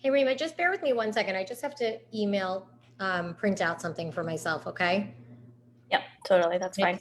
Hey, Rima, just bear with me 1 second. I just have to email, print out something for myself, okay? Yep, totally, that's fine.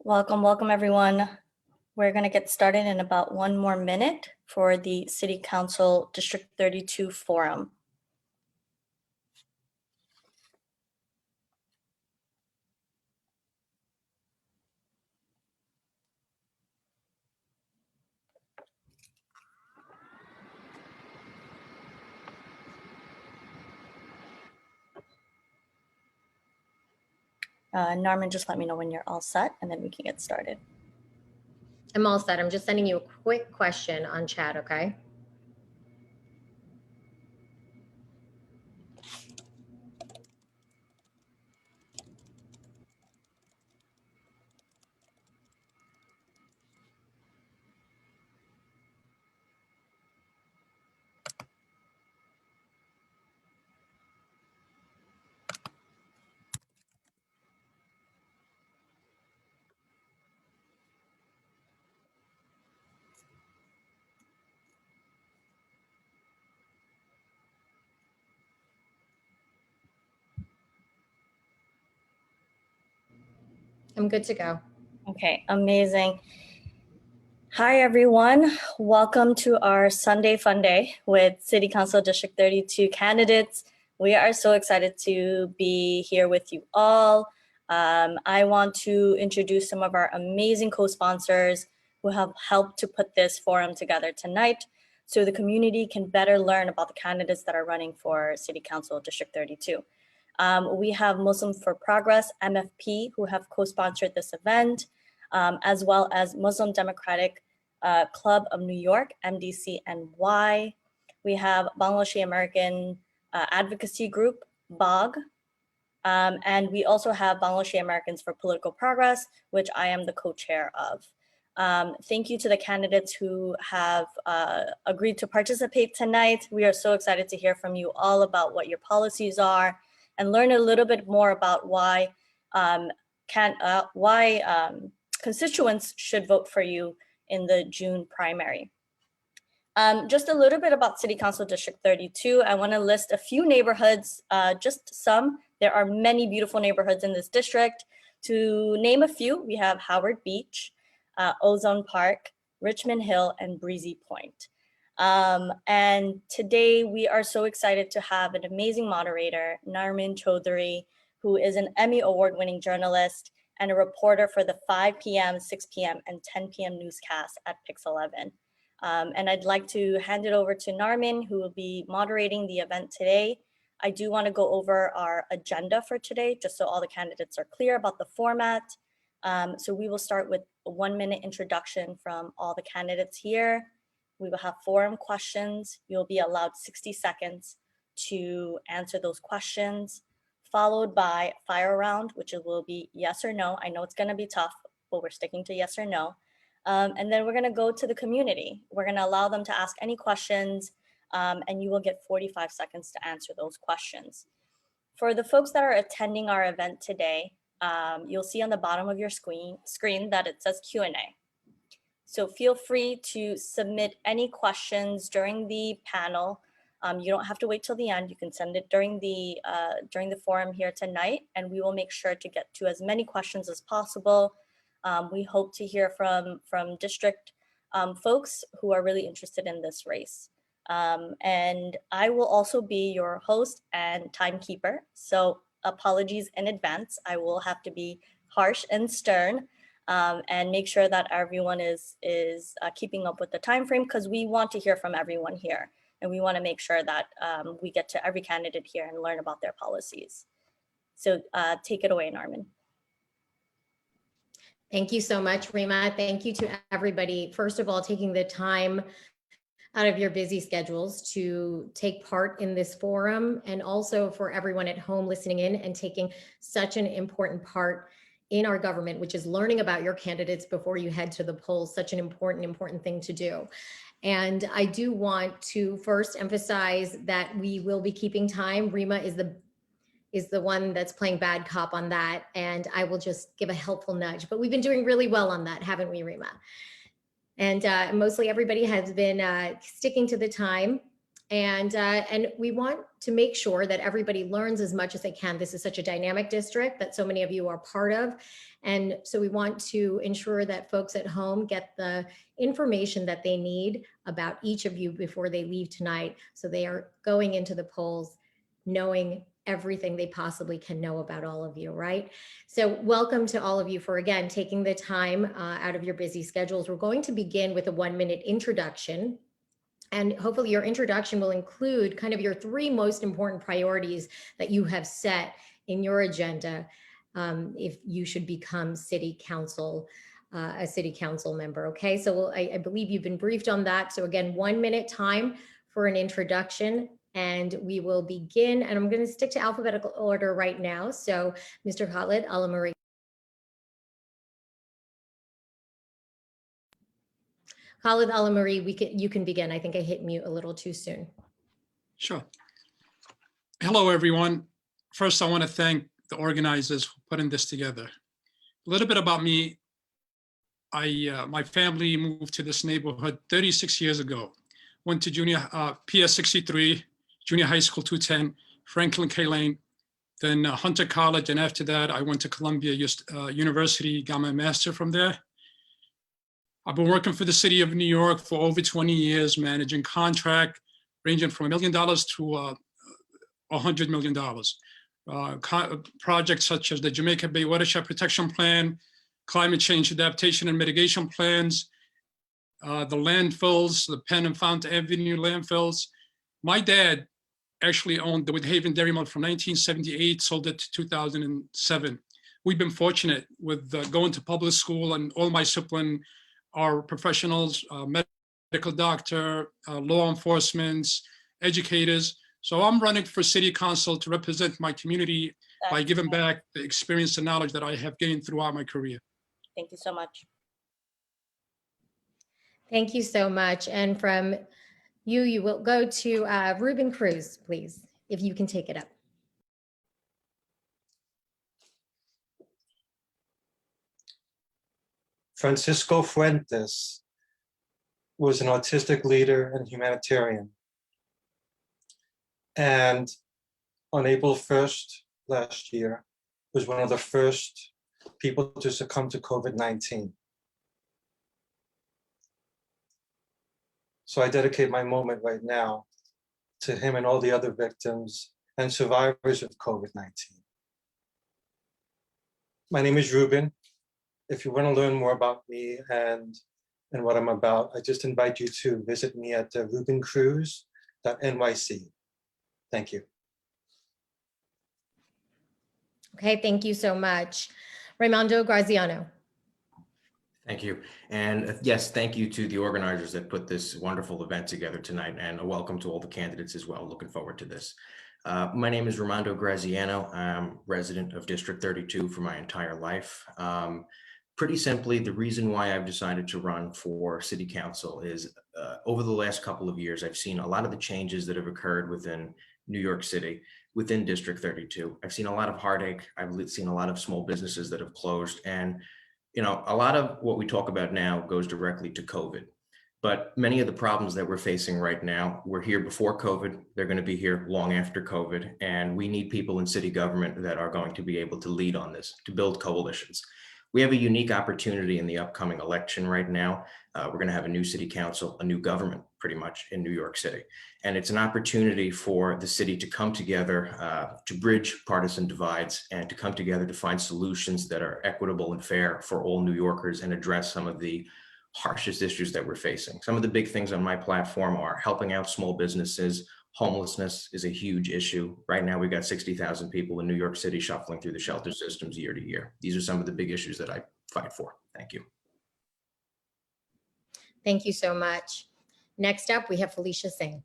Welcome everyone. We're gonna get started in about 1 more minute for the City Council District 32 Forum. Narmeen, just let me know when you're all set and then we can get started. I'm all set. I'm just sending you a quick question on chat, okay? I'm good to go. Okay, amazing. Hi everyone, welcome to our Sunday Fun Day with City Council District 32 candidates. We are so excited to be here with you all. I want to introduce some of our amazing co-sponsors who have helped to put this forum together tonight so the community can better learn about the candidates that are running for City Council District 32. We have Muslims for Progress, MFP, who have co-sponsored this event, as well as Muslim Democratic Club of New York, MDC-NY. We have Bangladeshi-American Advocacy Group, BOG. And we also have Bangladeshi-Americans for Political Progress, which I am the co-chair of. Thank you to the candidates who have agreed to participate tonight. We are so excited to hear from you all about what your policies are and learn a little bit more about why constituents should vote for you in the June primary. Just a little bit about City Council District 32. I want to list a few neighborhoods, just some. There are many beautiful neighborhoods in this district. To name a few, we have Howard Beach, Ozone Park, Richmond Hill, and Breezy Point. And today we are so excited to have an amazing moderator, Narmeen Choudhury, who is an Emmy award-winning journalist and a reporter for the 5 p.m., 6 p.m., and 10 p.m. newscasts at Pix 11. And I'd like to hand it over to Narmeen, who will be moderating the event today. I do want to go over our agenda for today, just so all the candidates are clear about the format. So we will start with a 1-minute introduction from all the candidates here. We will have forum questions. You'll be allowed 60 seconds to answer those questions, followed by fire round, which will be yes or no. I know it's going to be tough, but we're sticking to yes or no. And then we're going to go to the community. We're going to allow them to ask any questions, and you will get 45 seconds to answer those questions. For the folks that are attending our event today, you'll see on the bottom of your screen that it says Q&A. So feel free to submit any questions during the panel. You don't have to wait till the end. You can send it during the forum here tonight, and we will make sure to get to as many questions as possible. We hope to hear from district folks who are really interested in this race. And I will also be your host and timekeeper. So apologies in advance. I will have to be harsh and stern and make sure that everyone is keeping up with the time frame, because we want to hear from everyone here. and we want to make sure that we get to every candidate here and learn about their policies. So take it away, Narmeen. Thank you so much, Rima. Thank you to everybody, first of all, taking the time out of your busy schedules to take part in this forum, and also for everyone at home listening in and taking such an important part in our government, which is learning about your candidates before you head to the polls. Such an important thing to do. And I do want to first emphasize that we will be keeping time. Rima is the one that's playing bad cop on that, and I will just give a helpful nudge. But we've been doing really well on that, haven't we, Rima? And mostly everybody has been sticking to the time. And we want to make sure that everybody learns as much as they can. This is such a dynamic district that so many of you are part of. And so we want to ensure that folks at home get the information that they need about each of you before they leave tonight. So they are going into the polls knowing everything they possibly can know about all of you, right? So welcome to all of you for, again, taking the time out of your busy schedules. We're going to begin with a 1-minute introduction. And hopefully your introduction will include kind of your 3 most important priorities that you have set in your agenda if you should become city council, a city council member, okay? So I believe you've been briefed on that. So again, 1-minute time for an introduction. And we will begin, and I'm going to stick to alphabetical order right now. So Mr. Khalid Alamari. Khalid Alamari, you can begin. I think I hit mute a little too soon. Sure. Hello, everyone. First, I want to thank the organizers for putting this together. A little bit about me. My family moved to this neighborhood 36 years ago. Went to PS 63, junior high school 210, Franklin K. Lane, then Hunter College, and after that, I went to Columbia University, got my master from there. I've been working for the city of New York for over 20 years, managing contract ranging from $1 million to $100 million. Projects such as the Jamaica Bay Watershed Protection Plan, climate change adaptation and mitigation plans, the landfills, the Penn and Fountain Avenue landfills. My dad actually owned the Woodhaven Dairy Mill from 1978, sold it to 2007. We've been fortunate with going to public school, and all my siblings are professionals, medical doctor, law enforcement, educators. So I'm running for city council to represent my community by giving back the experience and knowledge that I have gained throughout my career. Thank you so much. Thank you so much. And from you will go to Ruben Cruz, please, if you can take it up. Francisco Fuentes was an autistic leader and humanitarian. And on April 1st last year, was one of the first people to succumb to COVID-19. So I dedicate my moment right now to him and all the other victims and survivors of COVID-19. My name is Ruben. If you want to learn more about me and what I'm about, I just invite you to visit me at rubencruz.nyc. Thank you. Okay, thank you so much. Romando Graziano. Thank you. And yes, thank you to the organizers that put this wonderful event together tonight, and a welcome to all the candidates as well. Looking forward to this. My name is Romando Graziano. I'm resident of District 32 for my entire life. Pretty simply, the reason why I've decided to run for city council is over the last couple of years, I've seen a lot of the changes that have occurred within New York City, within District 32. I've seen a lot of heartache. I've seen a lot of small businesses that have closed. And, you know, a lot of what we talk about now goes directly to COVID. But many of the problems that we're facing right now were here before COVID. They're going to be here long after COVID. And we need people in city government that are going to be able to lead on this, to build coalitions. We have a unique opportunity in the upcoming election right now. We're going to have a new city council, a new government pretty much in New York City. And it's an opportunity for the city to come together to bridge partisan divides and to come together to find solutions that are equitable and fair for all New Yorkers and address some of the harshest issues that we're facing. Some of the big things on my platform are helping out small businesses. Homelessness is a huge issue. Right now, we've got 60,000 people in New York City shuffling through the shelter systems year to year. These are some of the big issues that I fight for. Thank you. Thank you so much. Next up, we have Felicia Singh.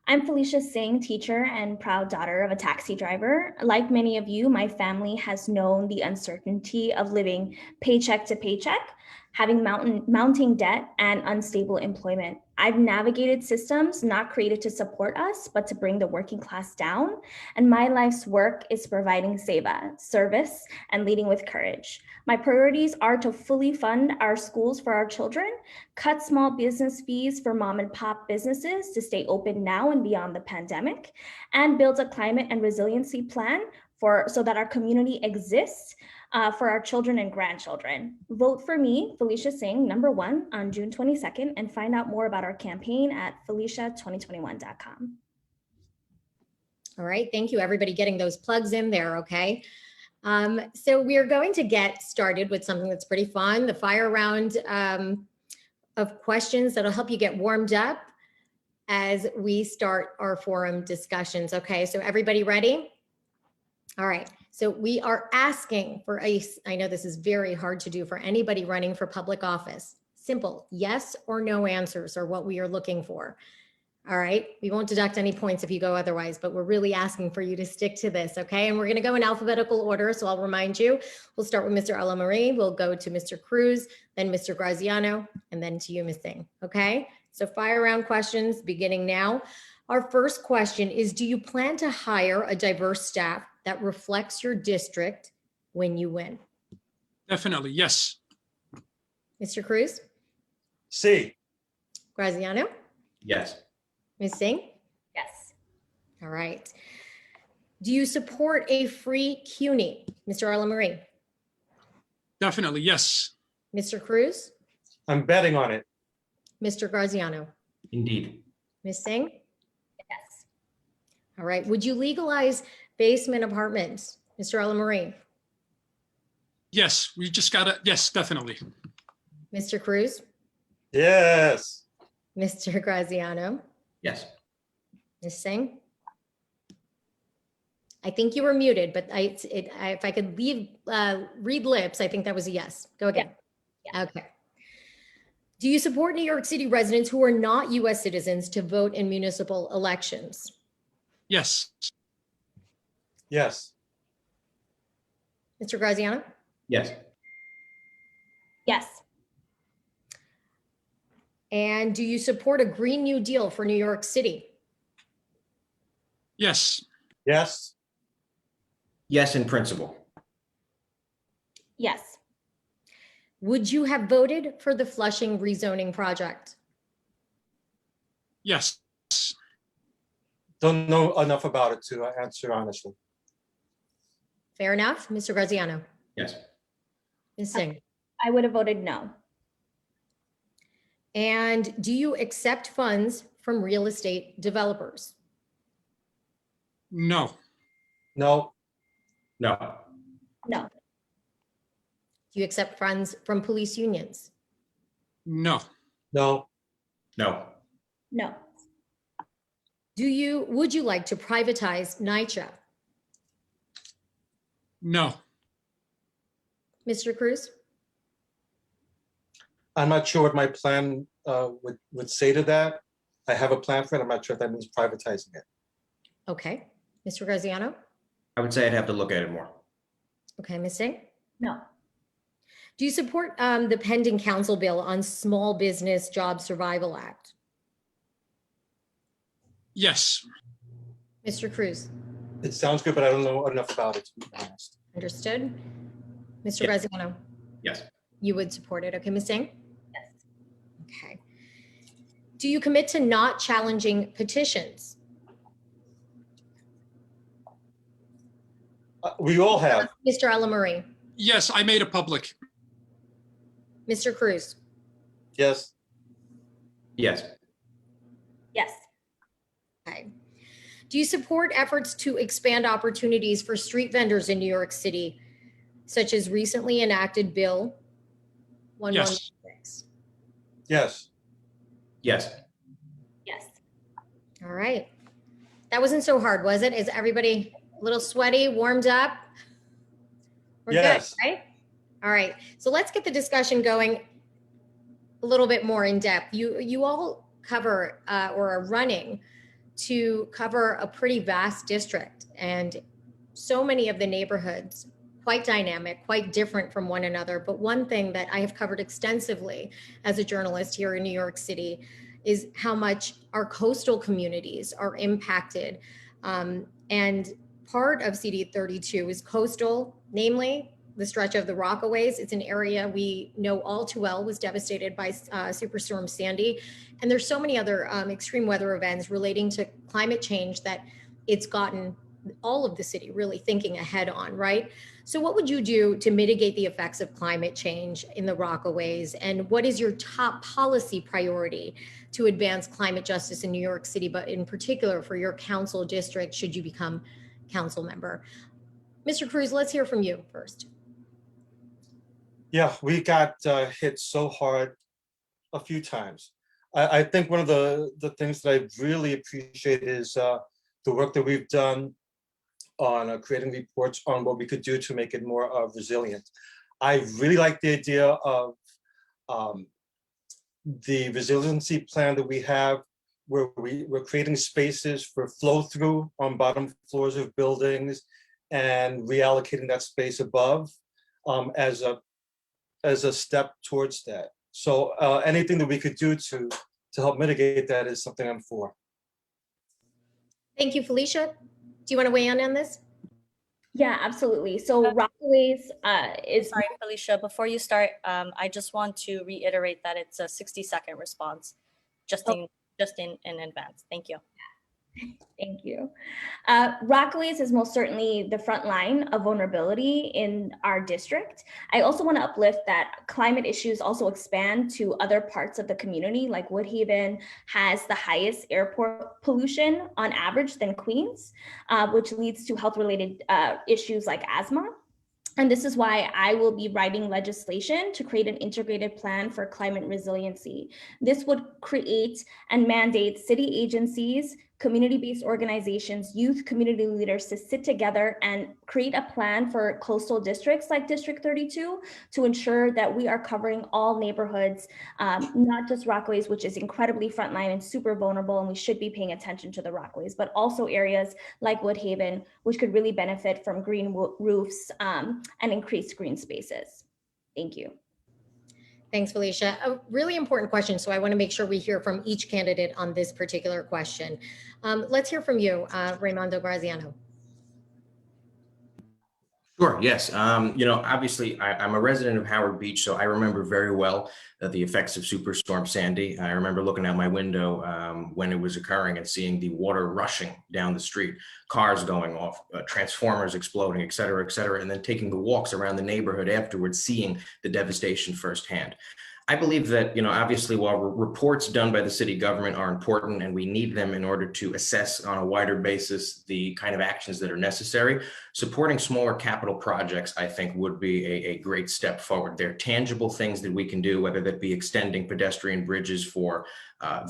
I'm Felicia Singh, teacher and proud daughter of a taxi driver. Like many of you, my family has known the uncertainty of living paycheck to paycheck, having mounting debt and unstable employment. I've navigated systems not created to support us, but to bring the working class down. And my life's work is providing seva, service, and leading with courage. My priorities are to fully fund our schools for our children, cut small business fees for mom and pop businesses to stay open now and beyond the pandemic, and build a climate and resiliency plan so that our community exists for our children and grandchildren. Vote for me, Felicia Singh, #1 on June 22nd, and find out more about our campaign at felicia2021.com. All right, thank you, everybody getting those plugs in there, okay? So we are going to get started with something that's pretty fun, the fire round of questions that'll help you get warmed up as we start our forum discussions. Okay, so everybody ready? All right, so we are asking for I know this is very hard to do for anybody running for public office. Simple yes or no answers are what we are looking for. All right, we won't deduct any points if you go otherwise, but we're really asking for you to stick to this, okay? And we're gonna go in alphabetical order, so I'll remind you. We'll start with Mr. Marie, we'll go to Mr. Cruz, then Mr. Graziano, and then to you, Ms. Singh, okay? So fire round questions beginning now. Our first question is, do you plan to hire a diverse staff that reflects your district when you win? Definitely, yes. Mr. Cruz? C. Graziano? Yes. Ms. Singh? Yes. All right. Do you support a free CUNY? Mr. Marie? Definitely, yes. Mr. Cruz? I'm betting on it. Mr. Graziano? Indeed. Ms. Singh? Yes. All right. Would you legalize basement apartments? Mr. Marie? Yes, we just gotta, yes, definitely. Mr. Cruz? Yes. Mr. Graziano? Yes. Ms. Singh? I think you were muted, but if I could read lips, I think that was a yes. Go again. Yeah. Okay. Do you support New York City residents who are not US citizens to vote in municipal elections? Yes. Yes. Mr. Graziano? Yes. Yes. And do you support a Green New Deal for New York City? Yes. Yes. Yes, in principle. Yes. Would you have voted for the Flushing rezoning project? Yes. Don't know enough about it to answer honestly. Fair enough. Mr. Graziano? Yes. Ms. Singh? I would have voted no. And do you accept funds from real estate developers? No. No. No. No. Do you accept funds from police unions? No. No. No. No. Would you like to privatize NYCHA? No. Mr. Cruz? I'm not sure what my plan would say to that. I have a plan for it. I'm not sure if that means privatizing it. Okay. Mr. Graziano? I would say I'd have to look at it more. Okay, Ms. Singh? No. Do you support the pending council bill on Small Business Job Survival Act? Yes. Mr. Cruz? It sounds good, but I don't know enough about it, to be honest. Understood. Mr. Yes. Graziano? Yes. You would support it. Okay, Ms. Singh? Yes. Okay. Do you commit to not challenging petitions? We all have. Mr. Marie? Yes, I made it public. Mr. Cruz? Yes. Yes. Yes. Okay. Do you support efforts to expand opportunities for street vendors in New York City, such as recently enacted Bill 116? Yes. Yes. Yes. All right. That wasn't so hard, was it? Is everybody a little sweaty, warmed up? We're Yes. good, right? All right. So let's get the discussion going a little bit more in depth. You all cover or are running to cover a pretty vast district, and so many of the neighborhoods quite dynamic, quite different from one another. But one thing that I have covered extensively as a journalist here in New York City is how much our coastal communities are impacted. And part of CD 32 is coastal, namely the stretch of the Rockaways. It's an area we know all too well was devastated by Superstorm Sandy. And there's so many other extreme weather events relating to climate change that it's gotten all of the city really thinking ahead on, right? So what would you do to mitigate the effects of climate change in the Rockaways? And what is your top policy priority to advance climate justice in New York City, but in particular for your council district, should you become council member? Mr. Cruz, let's hear from you first. Yeah, we got hit so hard a few times. I think one of the things that I really appreciate is the work that we've done on creating reports on what we could do to make it more resilient. I really like the idea of the resiliency plan that we have, where we're creating spaces for flow through on bottom floors of buildings and reallocating that space above as a step towards that. So anything that we could do to help mitigate that is something I'm for. Thank you, Felicia. Do you want to weigh in on this? Yeah, absolutely. So Rockaways is Sorry, Felicia, before you start, I just want to reiterate that it's a 60-second response, just in advance. Thank you. Thank you. Rockaways is most certainly the front line of vulnerability in our district. I also want to uplift that climate issues also expand to other parts of the community, like Woodhaven has the highest airport pollution on average than Queens, which leads to health-related issues like asthma. And this is why I will be writing legislation to create an integrated plan for climate resiliency. This would create and mandate city agencies, community-based organizations, youth community leaders to sit together and create a plan for coastal districts like District 32 to ensure that we are covering all neighborhoods, not just Rockaways, which is incredibly frontline and super vulnerable, and we should be paying attention to the Rockaways, but also areas like Woodhaven, which could really benefit from green roofs and increased green spaces. Thank you. Thanks, Felicia. A really important question, so I want to make sure we hear from each candidate on this particular question. Let's hear from you, Romando Graziano. Sure, yes. Obviously, I'm a resident of Howard Beach, so I remember very well the effects of Superstorm Sandy. I remember looking out my window when it was occurring and seeing the water rushing down the street, cars going off, transformers exploding, et cetera, and then taking the walks around the neighborhood afterwards, seeing the devastation firsthand. I believe that, obviously, while reports done by the city government are important and we need them in order to assess on a wider basis the kind of actions that are necessary, supporting smaller capital projects, I think, would be a great step forward. There are tangible things that we can do, whether that be extending pedestrian bridges for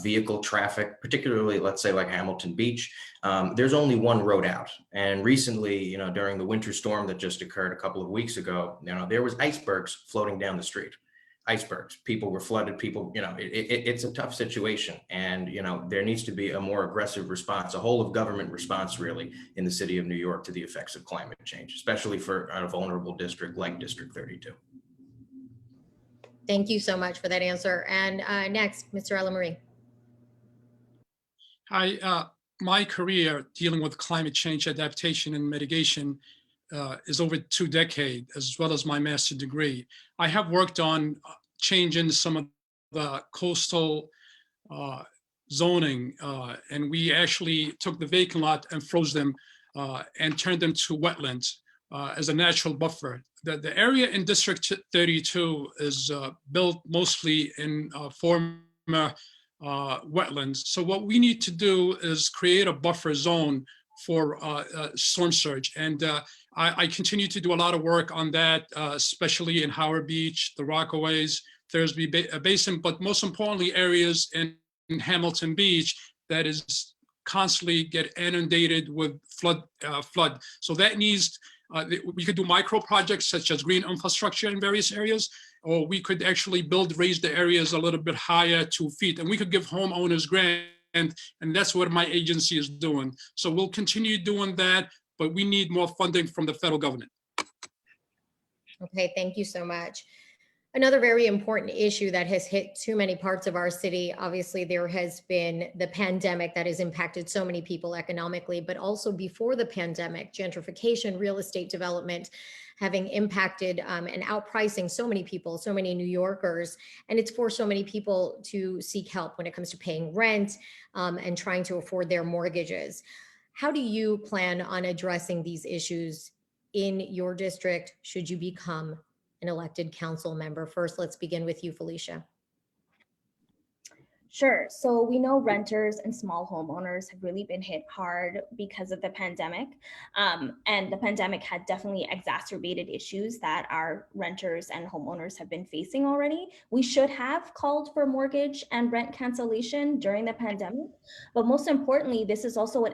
vehicle traffic, particularly, let's say, like Hamilton Beach. There's only one road out. And recently, during the winter storm that just occurred a couple of weeks ago, there was icebergs floating down the street. Icebergs, people were flooded, it's a tough situation. And, there needs to be a more aggressive response, a whole of government response really in the city of New York to the effects of climate change, especially for a vulnerable district like District 32. Thank you so much for that answer. And next, Mr. Alamarie. Hi, my career dealing with climate change adaptation and mitigation is over 2 decades, as well as my master's degree. I have worked on changing some of the coastal zoning, and we actually took the vacant lot and froze them and turned them to wetlands as a natural buffer. The area in District 32 is built mostly in former wetlands. So what we need to do is create a buffer zone for storm surge. And I continue to do a lot of work on that, especially in Howard Beach, the Rockaways, Thursby Basin, but most importantly, areas in Hamilton Beach that is constantly get inundated with flood. So that needs, we could do micro projects such as green infrastructure in various areas, or we could actually raise the areas a little bit higher 2 feet, and we could give homeowners grant, and that's what my agency is doing. So we'll continue doing that, but we need more funding from the federal government. Okay, thank you so much. Another very important issue that has hit too many parts of our city, obviously there has been the pandemic that has impacted so many people economically, but also before the pandemic, gentrification, real estate development having impacted and outpricing so many people, so many New Yorkers, and it's forced so many people to seek help when it comes to paying rent and trying to afford their mortgages. How do you plan on addressing these issues in your district should you become an elected council member? First, let's begin with you, Felicia. Sure. So we know renters and small homeowners have really been hit hard because of the pandemic. And the pandemic had definitely exacerbated issues that our renters and homeowners have been facing already. We should have called for mortgage and rent cancellation during the pandemic. But most importantly, this is also an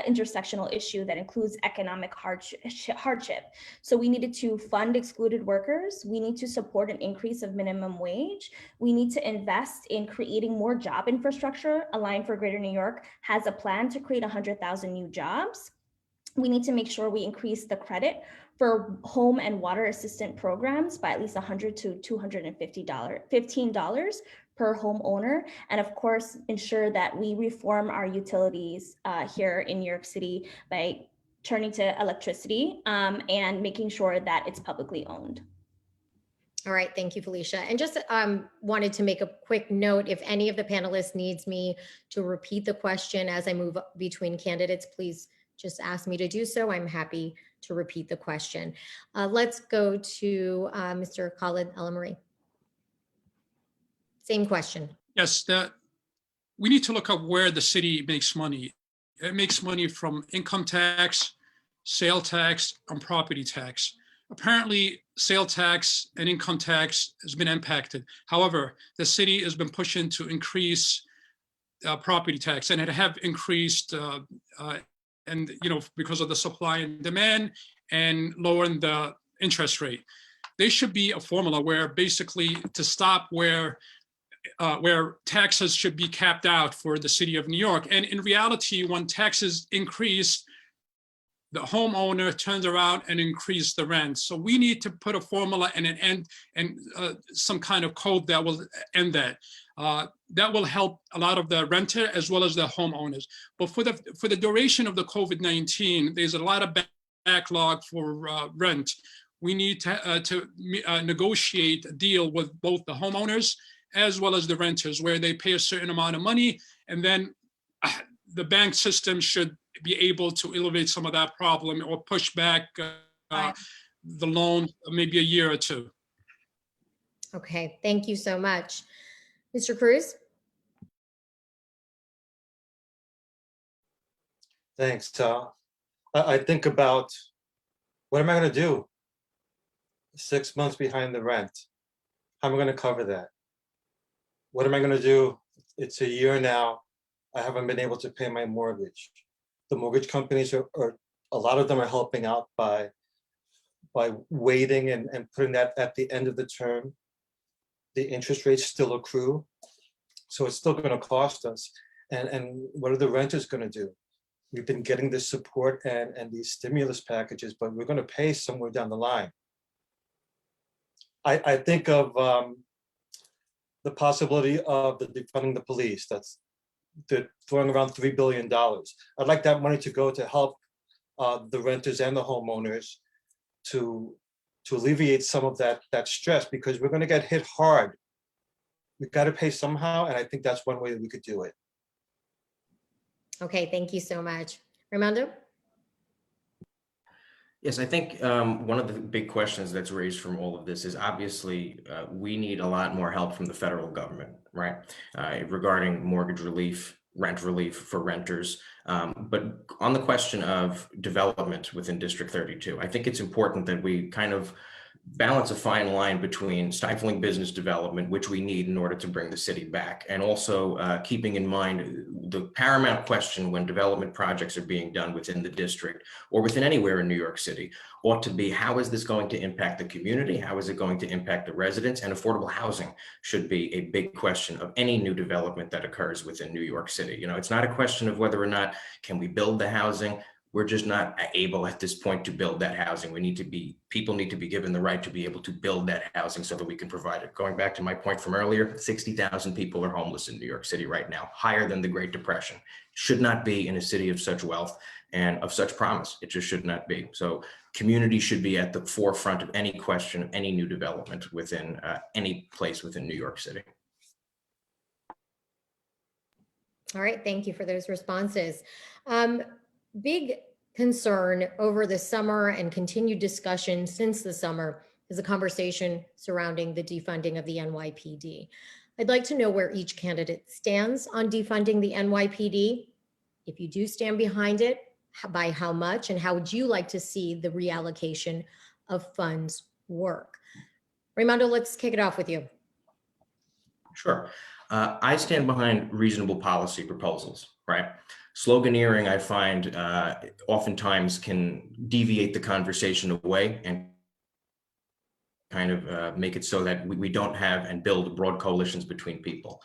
intersectional issue that includes economic hardship. So we needed to fund excluded workers. We need to support an increase of minimum wage. We need to invest in creating more job infrastructure. Align for Greater New York has a plan to create 100,000 new jobs. We need to make sure we increase the credit for home and water assistant programs by at least $100 to $15 per homeowner. And of course, ensure that we reform our utilities here in New York City by turning to electricity and making sure that it's publicly owned. All right, thank you, Felicia. And just wanted to make a quick note, if any of the panelists needs me to repeat the question as I move between candidates, please just ask me to do so. I'm happy to repeat the question. Let's go to Mr. Khalid El-Amri. Same question. Yes, we need to look up where the city makes money. It makes money from income tax, sale tax, and property tax. Apparently, sale tax and income tax has been impacted. However, the city has been pushing to increase property tax, and it have increased, and because of the supply and demand and lowering the interest rate. There should be a formula where basically to stop where taxes should be capped out for the city of New York. And in reality, when taxes increase, the homeowner turns around and increase the rent. So we need to put a formula and an end and some kind of code that will end that. That will help a lot of the renter as well as the homeowners. But for the duration of the COVID-19, there's a lot of backlog for rent. We need to negotiate a deal with both the homeowners as well as the renters, where they pay a certain amount of money, and then the bank system should be able to elevate some of that problem or push back the loan maybe a year or two. Okay, thank you so much. Mr. Cruz? Thanks. I think about, what am I going to do? 6 months behind the rent. How am I going to cover that? What am I going to do? It's a year now. I haven't been able to pay my mortgage. The mortgage companies are a lot of them are helping out by waiting and putting that at the end of the term. The interest rates still accrue, so it's still going to cost us. And what are the renters going to do? We've been getting this support and these stimulus packages, but we're going to pay somewhere down the line. I think of the possibility of defunding the police. They're throwing around $3 billion. I'd like that money to go to help the renters and the homeowners to alleviate some of that stress, because we're going to get hit hard. We've got to pay somehow, and I think that's one way that we could do it. Okay, thank you so much. Romando? Yes, I think one of the big questions that's raised from all of this is obviously we need a lot more help from the federal government, right? Regarding mortgage relief, rent relief for renters. But on the question of development within District 32, I think it's important that we kind of balance a fine line between stifling business development, which we need in order to bring the city back, and also keeping in mind the paramount question when development projects are being done within the district or within anywhere in New York City ought to be, how is this going to impact the community? How is it going to impact the residents? And affordable housing should be a big question of any new development that occurs within New York City. You know, it's not a question of whether or not can we build the housing. We're just not able at this point to build that housing. People need to be given the right to be able to build that housing so that we can provide it. Going back to my point from earlier, 60,000 people are homeless in New York City right now, higher than the Great Depression. Should not be in a city of such wealth and of such promise. It just should not be. So community should be at the forefront of any question of any new development within any place within New York City. All right, thank you for those responses. Big concern over the summer and continued discussion since the summer is a conversation surrounding the defunding of the NYPD. I'd like to know where each candidate stands on defunding the NYPD. If you do stand behind it, by how much, and how would you like to see the reallocation of funds work? Romando, let's kick it off with you. Sure. I stand behind reasonable policy proposals, right? Sloganeering, I find, oftentimes can deviate the conversation away and kind of make it so that we don't have and build broad coalitions between people.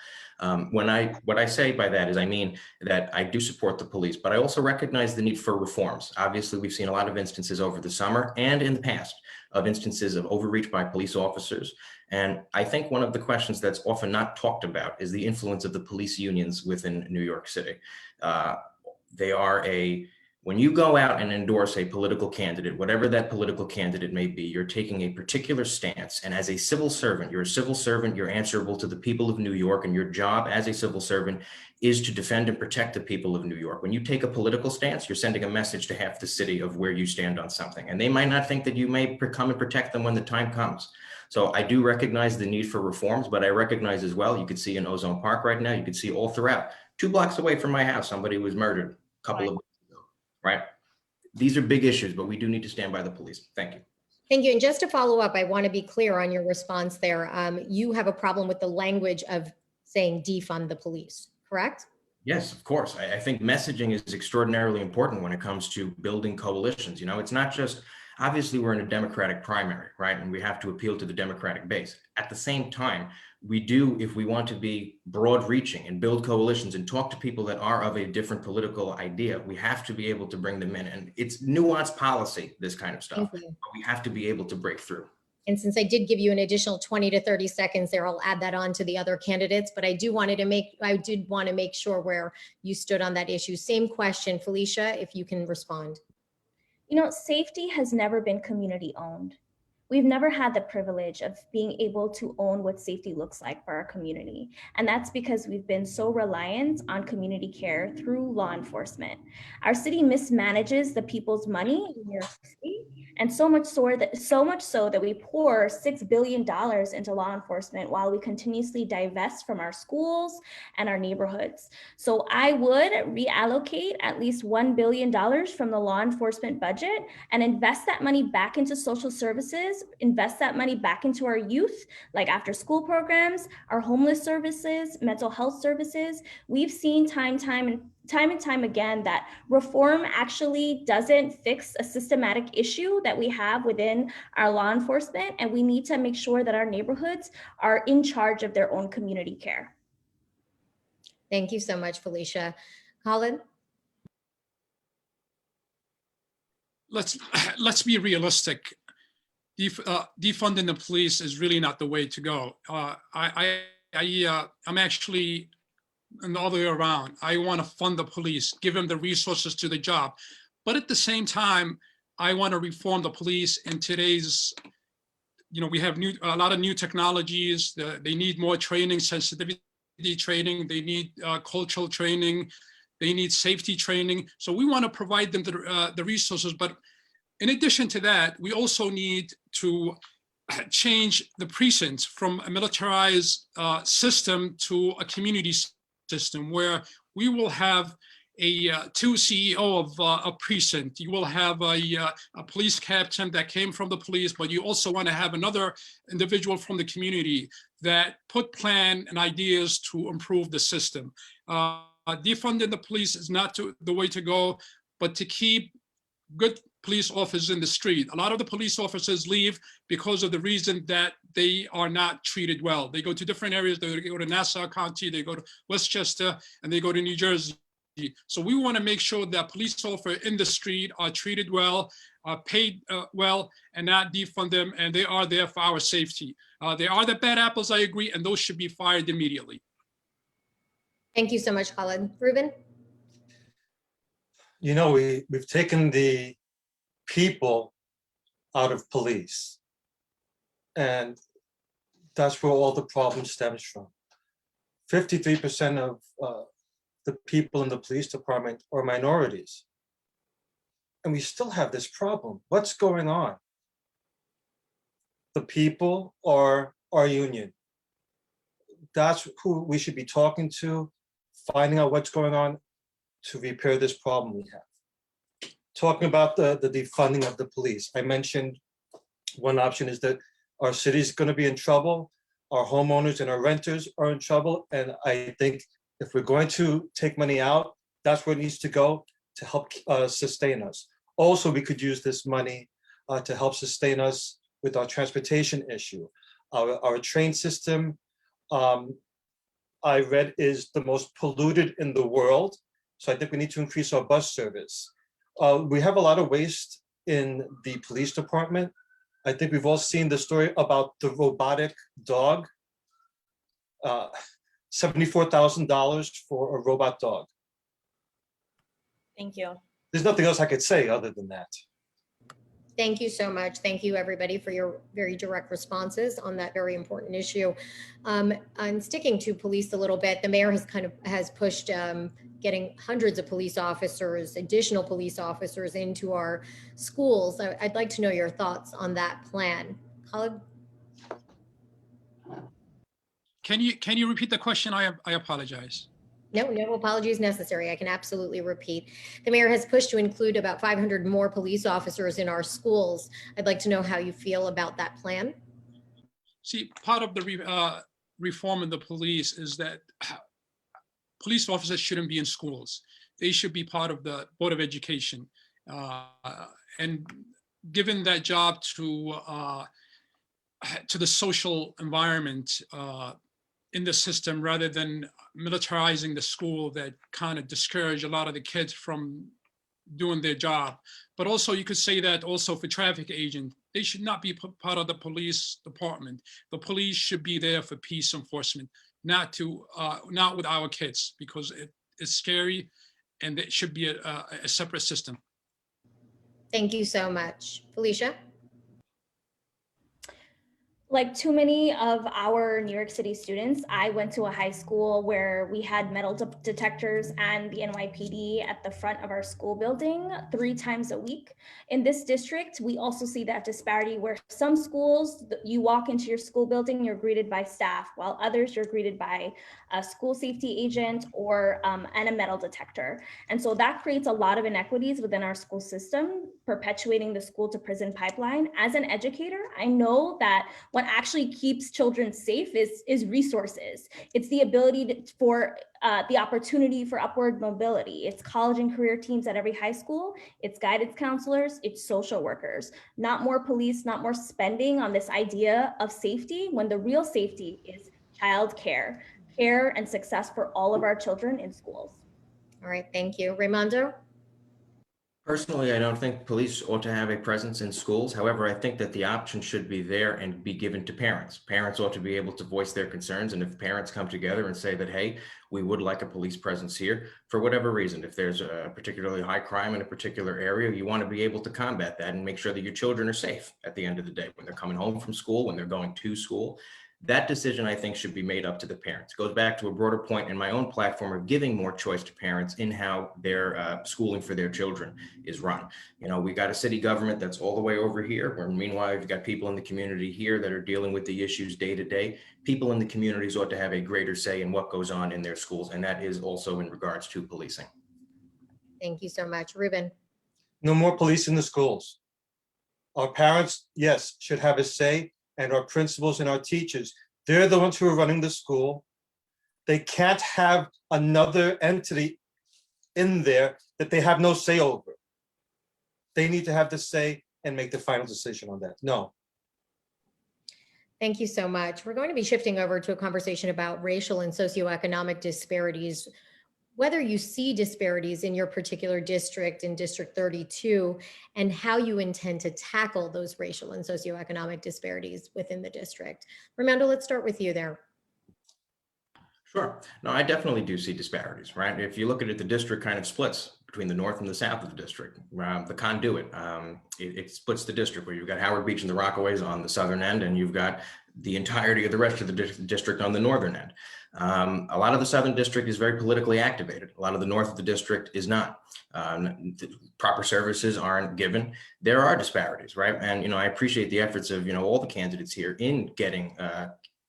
What I say by that is, I mean that I do support the police, but I also recognize the need for reforms. Obviously, we've seen a lot of instances over the summer and in the past of instances of overreach by police officers. And I think one of the questions that's often not talked about is the influence of the police unions within New York City. When you go out and endorse a political candidate, whatever that political candidate may be, you're taking a particular stance. And as a civil servant, you're answerable to the people of New York, and your job as a civil servant is to defend and protect the people of New York. When you take a political stance, you're sending a message to half the city of where you stand on something. And they might not think that you may come and protect them when the time comes. So I do recognize the need for reforms, but I recognize as well, you could see in Ozone Park right now, you could see all throughout, 2 blocks away from my house, somebody was murdered a couple of weeks ago, right? These are big issues, but we do need to stand by the police. Thank you. Thank you. And just to follow up, I want to be clear on your response there. You have a problem with the language of saying defund the police, correct? Yes, of course. I think messaging is extraordinarily important when it comes to building coalitions. You know, it's not just, obviously we're in a Democratic primary, right? And we have to appeal to the Democratic base. At the same time, we do, if we want to be broad reaching and build coalitions and talk to people that are of a different political idea, we have to be able to bring them in. And it's nuanced policy, this kind of stuff, but we have to be able to break through. And since I did give you an additional 20 to 30 seconds there, I'll add that on to the other candidates, but I did want to make sure where you stood on that issue. Same question, Felicia, if you can respond. You know, safety has never been community owned. We've never had the privilege of being able to own what safety looks like for our community. And that's because we've been so reliant on community care through law enforcement. Our city mismanages the people's money in New York City, and so much so that we pour $6 billion into law enforcement while we continuously divest from our schools and our neighborhoods. So I would reallocate at least $1 billion from the law enforcement budget and invest that money back into social services, invest that money back into our youth, like after school programs, our homeless services, mental health services. We've seen time and time again that reform actually doesn't fix a systematic issue that we have within our law enforcement, and we need to make sure that our neighborhoods are in charge of their own community care. Thank you so much, Felicia. Colin? Let's be realistic. Defunding the police is really not the way to go. I'm actually and all the way around. I want to fund the police, give them the resources to the job. But at the same time, I want to reform the police in today's, we have a lot of new technologies. They need more training, sensitivity training. They need cultural training. They need safety training. So we want to provide them the resources. But in addition to that, we also need to change the precincts from a militarized system to a community system where we will have two CEO of a precinct. You will have a police captain that came from the police, but you also want to have another individual from the community that put plan and ideas to improve the system. Defunding the police is not the way to go, but to keep good police officers in the street. A lot of the police officers leave because of the reason that they are not treated well. They go to different areas. They go to Nassau County, they go to Westchester, and they go to New Jersey. So we want to make sure that police officers in the street are treated well, are paid well, and not defund them, and they are there for our safety. They are the bad apples, I agree, and those should be fired immediately. Thank you so much, Khalid. Ruben? You know, we've taken the people out of police, and that's where all the problem stems from. 53% of the people in the police department are minorities, and we still have this problem. What's going on? The people are our union. That's who we should be talking to, finding out what's going on to repair this problem we have. Talking about the defunding of the police, I mentioned one option is that our city's going to be in trouble, our homeowners and our renters are in trouble, and I think if we're going to take money out, that's where it needs to go to help sustain us. Also, we could use this money to help sustain us with our transportation issue. Our train system, I read, is the most polluted in the world. So I think we need to increase our bus service. We have a lot of waste in the police department. I think we've all seen the story about the robotic dog. $74,000 for a robot dog. Thank you. There's nothing else I could say other than that. Thank you so much. Thank you, everybody, for your very direct responses on that very important issue. I'm sticking to police a little bit. The mayor has pushed getting hundreds of police officers, additional police officers into our schools. I'd like to know your thoughts on that plan. Khalid? Can you repeat the question? I apologize. No apologies necessary. I can absolutely repeat. The mayor has pushed to include about 500 more police officers in our schools. I'd like to know how you feel about that plan. See, part of the reform in the police is that police officers shouldn't be in schools. They should be part of the Board of Education. And given that job to the social environment in the system, rather than militarizing the school that kind of discourage a lot of the kids from doing their job. But also you could say that also for traffic agents, they should not be part of the police department. The police should be there for peace enforcement, not with our kids, because it's scary and it should be a separate system. Thank you so much. Felicia? Like too many of our New York City students, I went to a high school where we had metal detectors and the NYPD at the front of our school building 3 times a week. In this district, we also see that disparity where some schools, you walk into your school building, you're greeted by staff, while others you're greeted by a school safety agent or and a metal detector. And so that creates a lot of inequities within our school system, perpetuating the school to prison pipeline. As an educator, I know that what actually keeps children safe is resources. It's the ability for the opportunity for upward mobility. It's college and career teams at every high school. It's guidance counselors, it's social workers. Not more police, not more spending on this idea of safety, when the real safety is child care and success for all of our children in schools. All right, thank you. Romando? Personally, I don't think police ought to have a presence in schools. However, I think that the option should be there and be given to parents. Parents ought to be able to voice their concerns. And if parents come together and say that, hey, we would like a police presence here for whatever reason, if there's a particularly high crime in a particular area, you want to be able to combat that and make sure that your children are safe at the end of the day, when they're coming home from school, when they're going to school. That decision, I think, should be made up to the parents. It goes back to a broader point in my own platform of giving more choice to parents in how their schooling for their children is run. You know, we got a city government that's all the way over here, where meanwhile, you've got people in the community here that are dealing with the issues day to day. People in the communities ought to have a greater say in what goes on in their schools, and that is also in regards to policing. Thank you so much. Ruben. No more police in the schools. Our parents, yes, should have a say, and our principals and our teachers, they're the ones who are running the school. They can't have another entity in there that they have no say over. They need to have the say and make the final decision on that. No. Thank you so much. We're going to be shifting over to a conversation about racial and socioeconomic disparities. Whether you see disparities in your particular district, in District 32, and how you intend to tackle those racial and socioeconomic disparities within the district. Romando, let's start with you there. Sure. No, I definitely do see disparities, right? If you look at it, the district kind of splits between the north and the south of the district. The conduit, it splits the district where you've got Howard Beach and the Rockaways on the southern end, and you've got the entirety of the rest of the district on the northern end. A lot of the southern district is very politically activated. A lot of the north of the district is not. Proper services aren't given. There are disparities, right? And, I appreciate the efforts of, all the candidates here in getting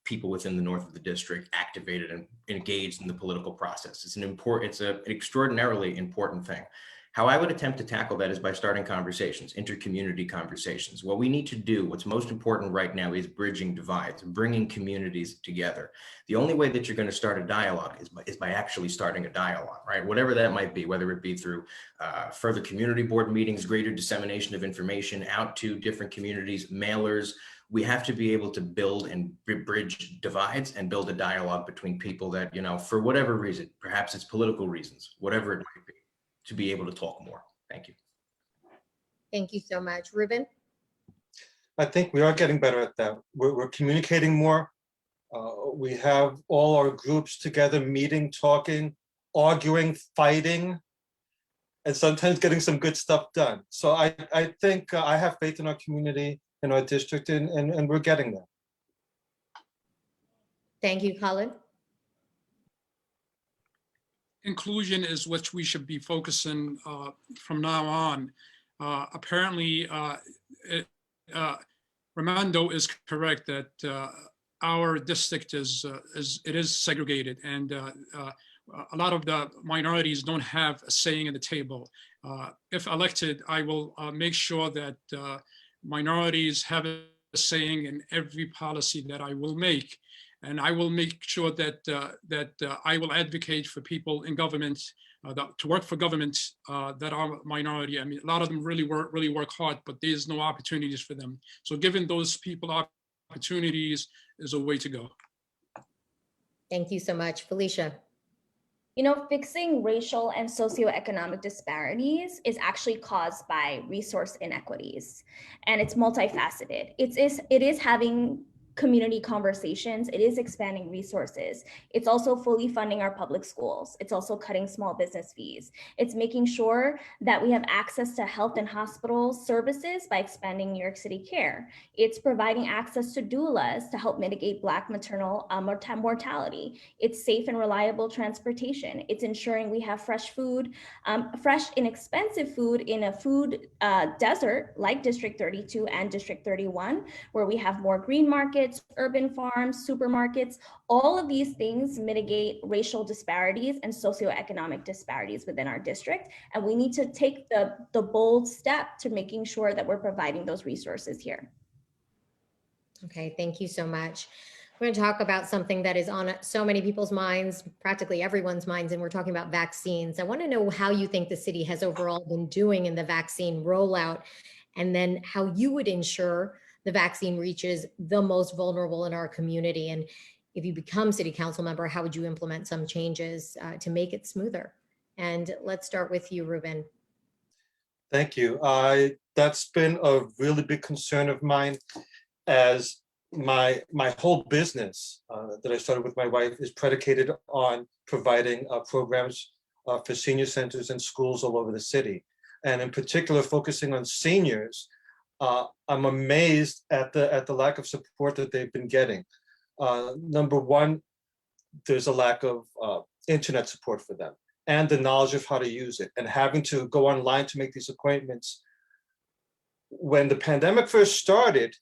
people within the north of the district activated and engaged in the political process. It's an extraordinarily important thing. How I would attempt to tackle that is by starting conversations, inter-community conversations. What we need to do, what's most important right now, is bridging divides, bringing communities together. The only way that you're going to start a dialogue is by actually starting a dialogue, right? Whatever that might be, whether it be through further community board meetings, greater dissemination of information out to different communities, mailers. We have to be able to build and bridge divides and build a dialogue between people that, for whatever reason, perhaps it's political reasons, whatever it might be, to be able to talk more. Thank you. Thank you so much. Ruben? I think we are getting better at that. We're communicating more. We have all our groups together, meeting, talking, arguing, fighting, and sometimes getting some good stuff done. So I think I have faith in our community, in our district, and we're getting there. Thank you, Colin. Inclusion is what we should be focusing from now on. Apparently, Romando is correct that our district is segregated, and a lot of the minorities don't have a saying at the table. If elected, I will make sure that minorities have a saying in every policy that I will make. And I will make sure that I will advocate for people in government, to work for government that are minority. I mean, a lot of them really work hard, but there's no opportunities for them. So giving those people opportunities is a way to go. Thank you so much. Felicia? Fixing racial and socioeconomic disparities is actually caused by resource inequities, and it's multifaceted. It is having community conversations. It is expanding resources. It's also fully funding our public schools. It's also cutting small business fees. It's making sure that we have access to health and hospital services by expanding New York City Care. It's providing access to doulas to help mitigate Black maternal mortality. It's safe and reliable transportation. It's ensuring we have fresh food, fresh, inexpensive food in a food desert like District 32 and District 31, where we have more green markets, urban farms, supermarkets. All of these things mitigate racial disparities and socioeconomic disparities within our district. And we need to take the bold step to making sure that we're providing those resources here. Okay, thank you so much. We're going to talk about something that is on so many people's minds, practically everyone's minds, and we're talking about vaccines. I want to know how you think the city has overall been doing in the vaccine rollout, and then how you would ensure the vaccine reaches the most vulnerable in our community. And if you become city council member, how would you implement some changes to make it smoother? And let's start with you, Ruben. Thank you. That's been a really big concern of mine, as my whole business that I started with my wife is predicated on providing programs for senior centers and schools all over the city. And in particular, focusing on seniors, I'm amazed at the lack of support that they've been getting. Number one, there's a lack of internet support for them and the knowledge of how to use it, and having to go online to make these appointments. When the pandemic first started,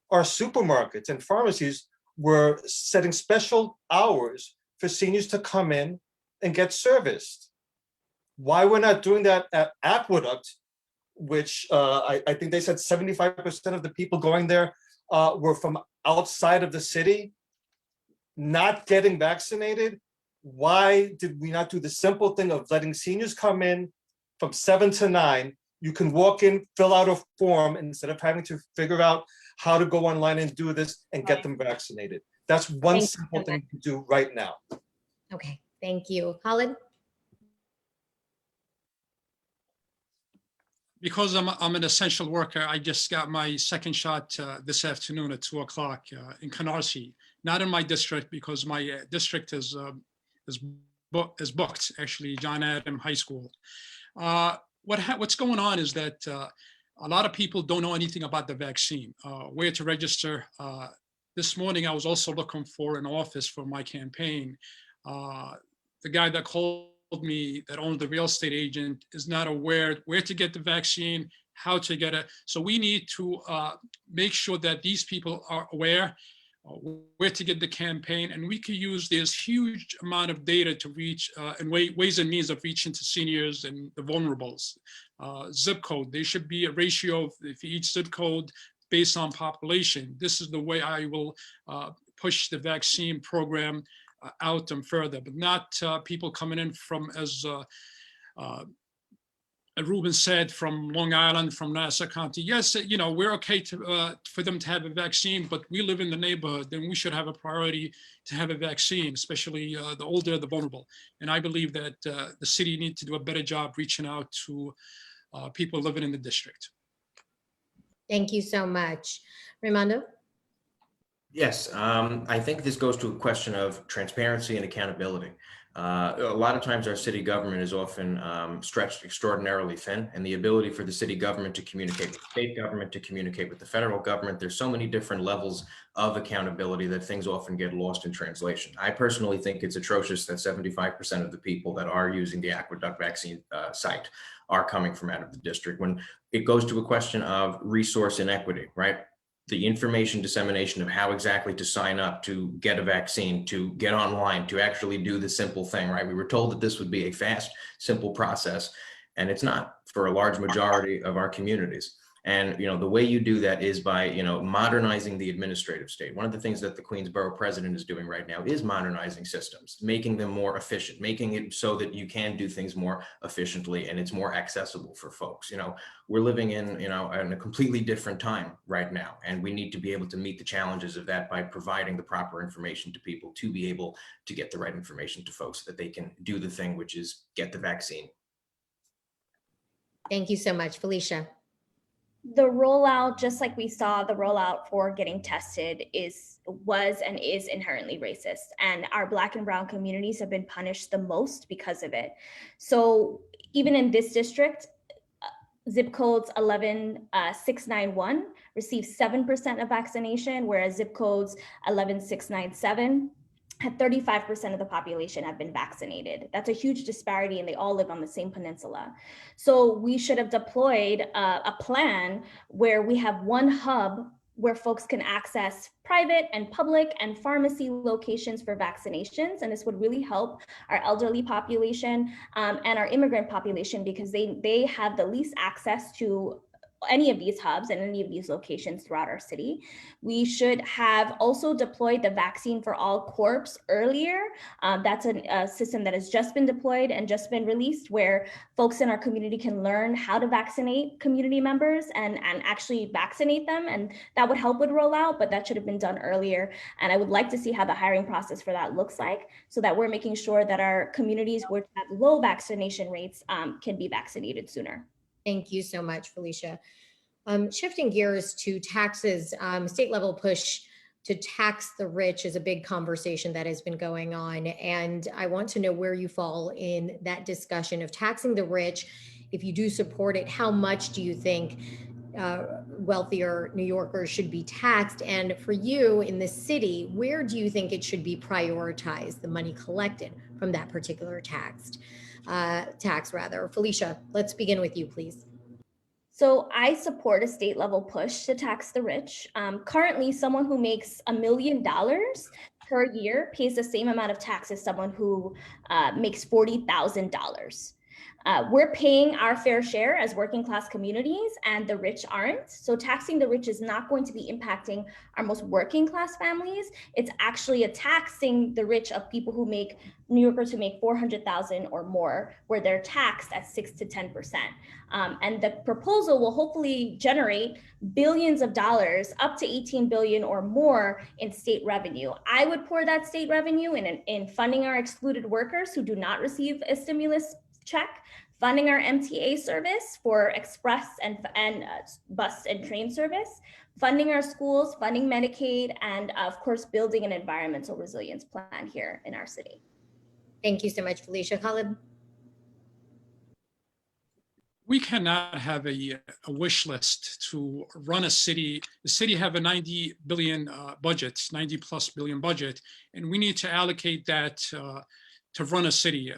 our supermarkets and pharmacies were setting special hours for seniors to come in and get serviced. Why we're not doing that at Aqueduct, which I think they said 75% of the people going there were from outside of the city, not getting vaccinated. Why did we not do the simple thing of letting seniors come in from 7 to 9? You can walk in, fill out a form instead of having to figure out how to go online and do this and get them vaccinated. That's one simple thing to do right now. Okay, thank you. Khalid? Because I'm an essential worker, I just got my second shot this afternoon at 2 o'clock in Canarsie. Not in my district because my district is booked, actually, John Adam High School. What's going on is that a lot of people don't know anything about the vaccine, where to register. This morning, I was also looking for an office for my campaign. The guy that called me that owned the real estate agent is not aware where to get the vaccine, how to get it. So we need to make sure that these people are aware where to get the campaign, and we could use this huge amount of data to reach and ways and means of reaching to seniors and the vulnerables. Zip code, there should be a ratio for each zip code based on population. This is the way I will push the vaccine program out and further, but not people coming in from, as Ruben said, from Long Island, from Nassau County. Yes, you know, we're okay to, for them to have a vaccine, but we live in the neighborhood, then we should have a priority to have a vaccine, especially the older, the vulnerable. And I believe that the city needs to do a better job reaching out to people living in the district. Thank you so much. Romando? Yes, I think this goes to a question of transparency and accountability. A lot of times our city government is often stretched extraordinarily thin, and the ability for the city government to communicate with the state government, to communicate with the federal government, there's so many different levels of accountability that things often get lost in translation. I personally think it's atrocious that 75% of the people that are using the Aqueduct vaccine site are coming from out of the district, when it goes to a question of resource inequity, right? The information dissemination of how exactly to sign up, to get a vaccine, to get online, to actually do the simple thing, right? We were told that this would be a fast, simple process, and it's not for a large majority of our communities. And, you know, the way you do that is by, you know, modernizing the administrative state. One of the things that the Queensborough president is doing right now is modernizing systems, making them more efficient, making it so that you can do things more efficiently and it's more accessible for folks. You know, we're living in, you know, in a completely different time right now, and we need to be able to meet the challenges of that by providing the proper information to people to be able to get the right information to folks so that they can do the thing, which is get the vaccine. Thank you so much. Felicia? The rollout, just like we saw, the rollout for getting tested was and is inherently racist, and our Black and brown communities have been punished the most because of it. So even in this district, zip codes 11691 receive 7% of vaccination, whereas zip codes 11697 had 35% of the population have been vaccinated. That's a huge disparity, and they all live on the same peninsula. So we should have deployed a plan where we have one hub where folks can access private and public and pharmacy locations for vaccinations. And this would really help our elderly population and our immigrant population, because they have the least access to any of these hubs and any of these locations throughout our city. We should have also deployed the vaccine for all corps earlier. That's a system that has just been deployed and just been released, where folks in our community can learn how to vaccinate community members and actually vaccinate them. And that would help with rollout, but that should have been done earlier. And I would like to see how the hiring process for that looks like, so that we're making sure that our communities which have low vaccination rates can be vaccinated sooner. Thank you so much, Felicia. Shifting gears to taxes, state level push to tax the rich is a big conversation that has been going on. And I want to know where you fall in that discussion of taxing the rich. If you do support it, how much do you think wealthier New Yorkers should be taxed? And for you in the city, where do you think it should be prioritized, the money collected from that particular tax? Felicia, let's begin with you, please. So I support a state level push to tax the rich. Currently, someone who makes $1 million per year pays the same amount of tax as someone who makes $40,000. We're paying our fair share as working class communities, and the rich aren't. So taxing the rich is not going to be impacting our most working class families. It's actually a taxing the rich of people who make New Yorkers who make 400,000 or more, where they're taxed at 6 to 10%. And the proposal will hopefully generate billions of dollars, up to 18 billion or more in state revenue. I would pour that state revenue in funding our excluded workers who do not receive a stimulus check, funding our MTA service for express and bus and train service, funding our schools, funding Medicaid, and of course, building an environmental resilience plan here in our city. Thank you so much, Felicia. Khalid? We cannot have a wish list to run a city. The city have a 90 billion budget, 90 plus billion budget, and we need to allocate that to run a city.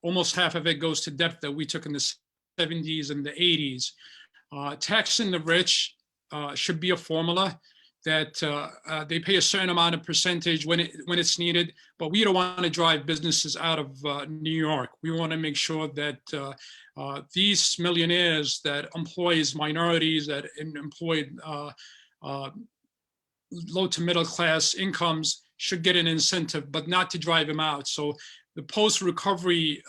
Almost half of it goes to debt that we took in the 70s and the 80s. Taxing the rich should be a formula that they pay a certain amount of percentage when it's needed, but we don't want to drive businesses out of New York. We want to make sure that these millionaires that employs minorities, that employ low to middle class incomes should get an incentive, but not to drive them out. So the post-recovery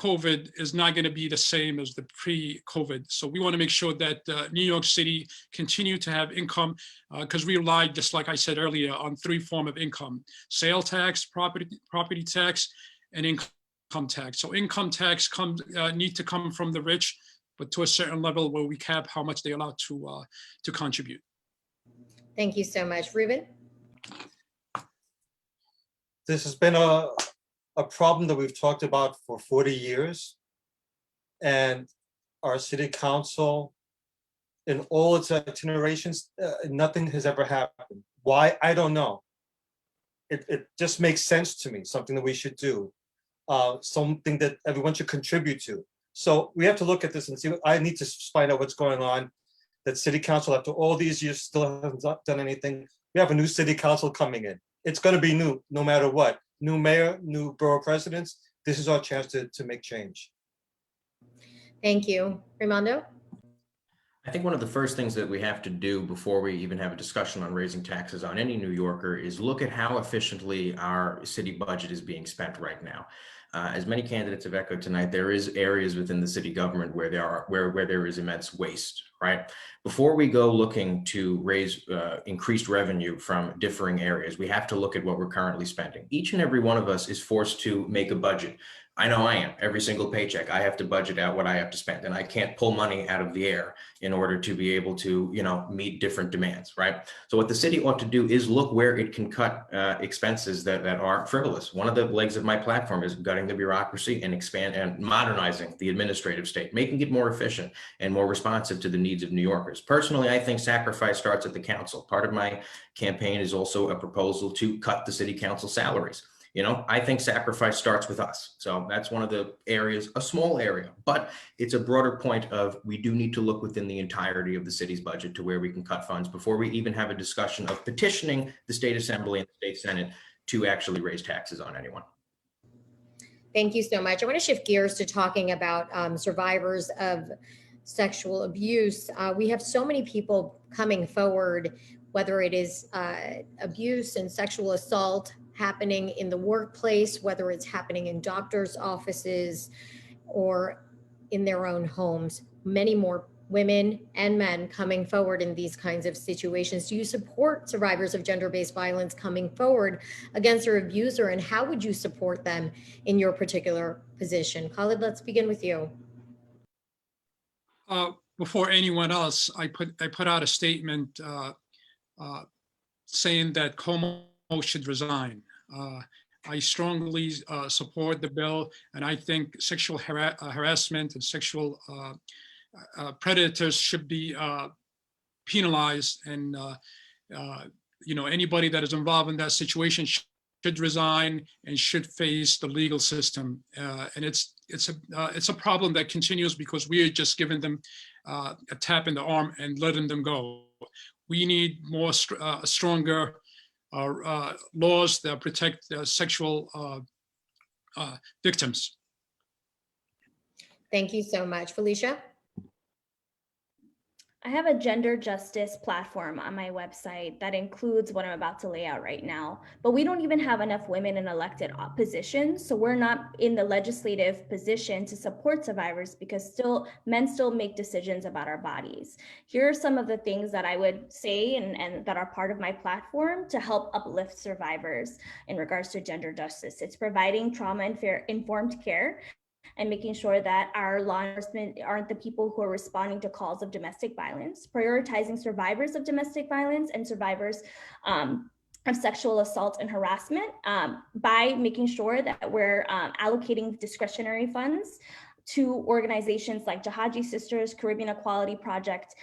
COVID is not going to be the same as the pre-COVID. So we want to make sure that New York City continue to have income because we rely, just like I said earlier, on three forms of income: sale tax, property tax, and income tax. So income tax need to come from the rich, but to a certain level where we cap how much they're allowed to contribute. Thank you so much. Ruben? This has been a problem that we've talked about for 40 years. And our city council, in all its itinerations, nothing has ever happened. Why? I don't know. It just makes sense to me, something that we should do, something that everyone should contribute to. So we have to look at this and see, I need to find out what's going on. That city council, after all these years, still hasn't done anything. We have a new city council coming in. It's going to be new, no matter what. New mayor, new borough presidents. This is our chance to make change. Thank you. Romando? I think one of the first things that we have to do before we even have a discussion on raising taxes on any New Yorker is look at how efficiently our city budget is being spent right now. As many candidates have echoed tonight, there is areas within the city government where there is immense waste, right? Before we go looking to raise increased revenue from differing areas, we have to look at what we're currently spending. Each and every one of us is forced to make a budget. I know I am. Every single paycheck, I have to budget out what I have to spend, and I can't pull money out of the air in order to be able to, meet different demands, right? So what the city ought to do is look where it can cut expenses that are frivolous. One of the legs of my platform is gutting the bureaucracy and expand and modernizing the administrative state, making it more efficient and more responsive to the needs of New Yorkers. Personally, I think sacrifice starts at the council. Part of my campaign is also a proposal to cut the city council salaries. I think sacrifice starts with us. So that's one of the areas, a small area, but it's a broader point of we do need to look within the entirety of the city's budget to where we can cut funds before we even have a discussion of petitioning the state assembly and the state senate to actually raise taxes on anyone. Thank you so much. I want to shift gears to talking about survivors of sexual abuse. We have so many people coming forward, whether it is abuse and sexual assault happening in the workplace, whether it's happening in doctors' offices or in their own homes. Many more women and men coming forward in these kinds of situations. Do you support survivors of gender-based violence coming forward against their abuser, and how would you support them in your particular position? Khalid, let's begin with you. Before anyone else, I put out a statement saying that Como should resign. I strongly support the bill, and I think sexual harassment and sexual predators should be penalized, and anybody that is involved in that situation should resign and should face the legal system. And it's a problem that continues because we are just giving them a tap in the arm and letting them go. We need more stronger laws that protect sexual victims. Thank you so much. Felicia? I have a gender justice platform on my website that includes what I'm about to lay out right now, but we don't even have enough women in elected positions. So we're not in the legislative position to support survivors because men still make decisions about our bodies. Here are some of the things that I would say and that are part of my platform to help uplift survivors in regards to gender justice. It's providing trauma-informed care and making sure that our law enforcement aren't the people who are responding to calls of domestic violence, prioritizing survivors of domestic violence and survivors of sexual assault and harassment by making sure that we're allocating discretionary funds to organizations like Jahaji Sisters, Caribbean Equality Project,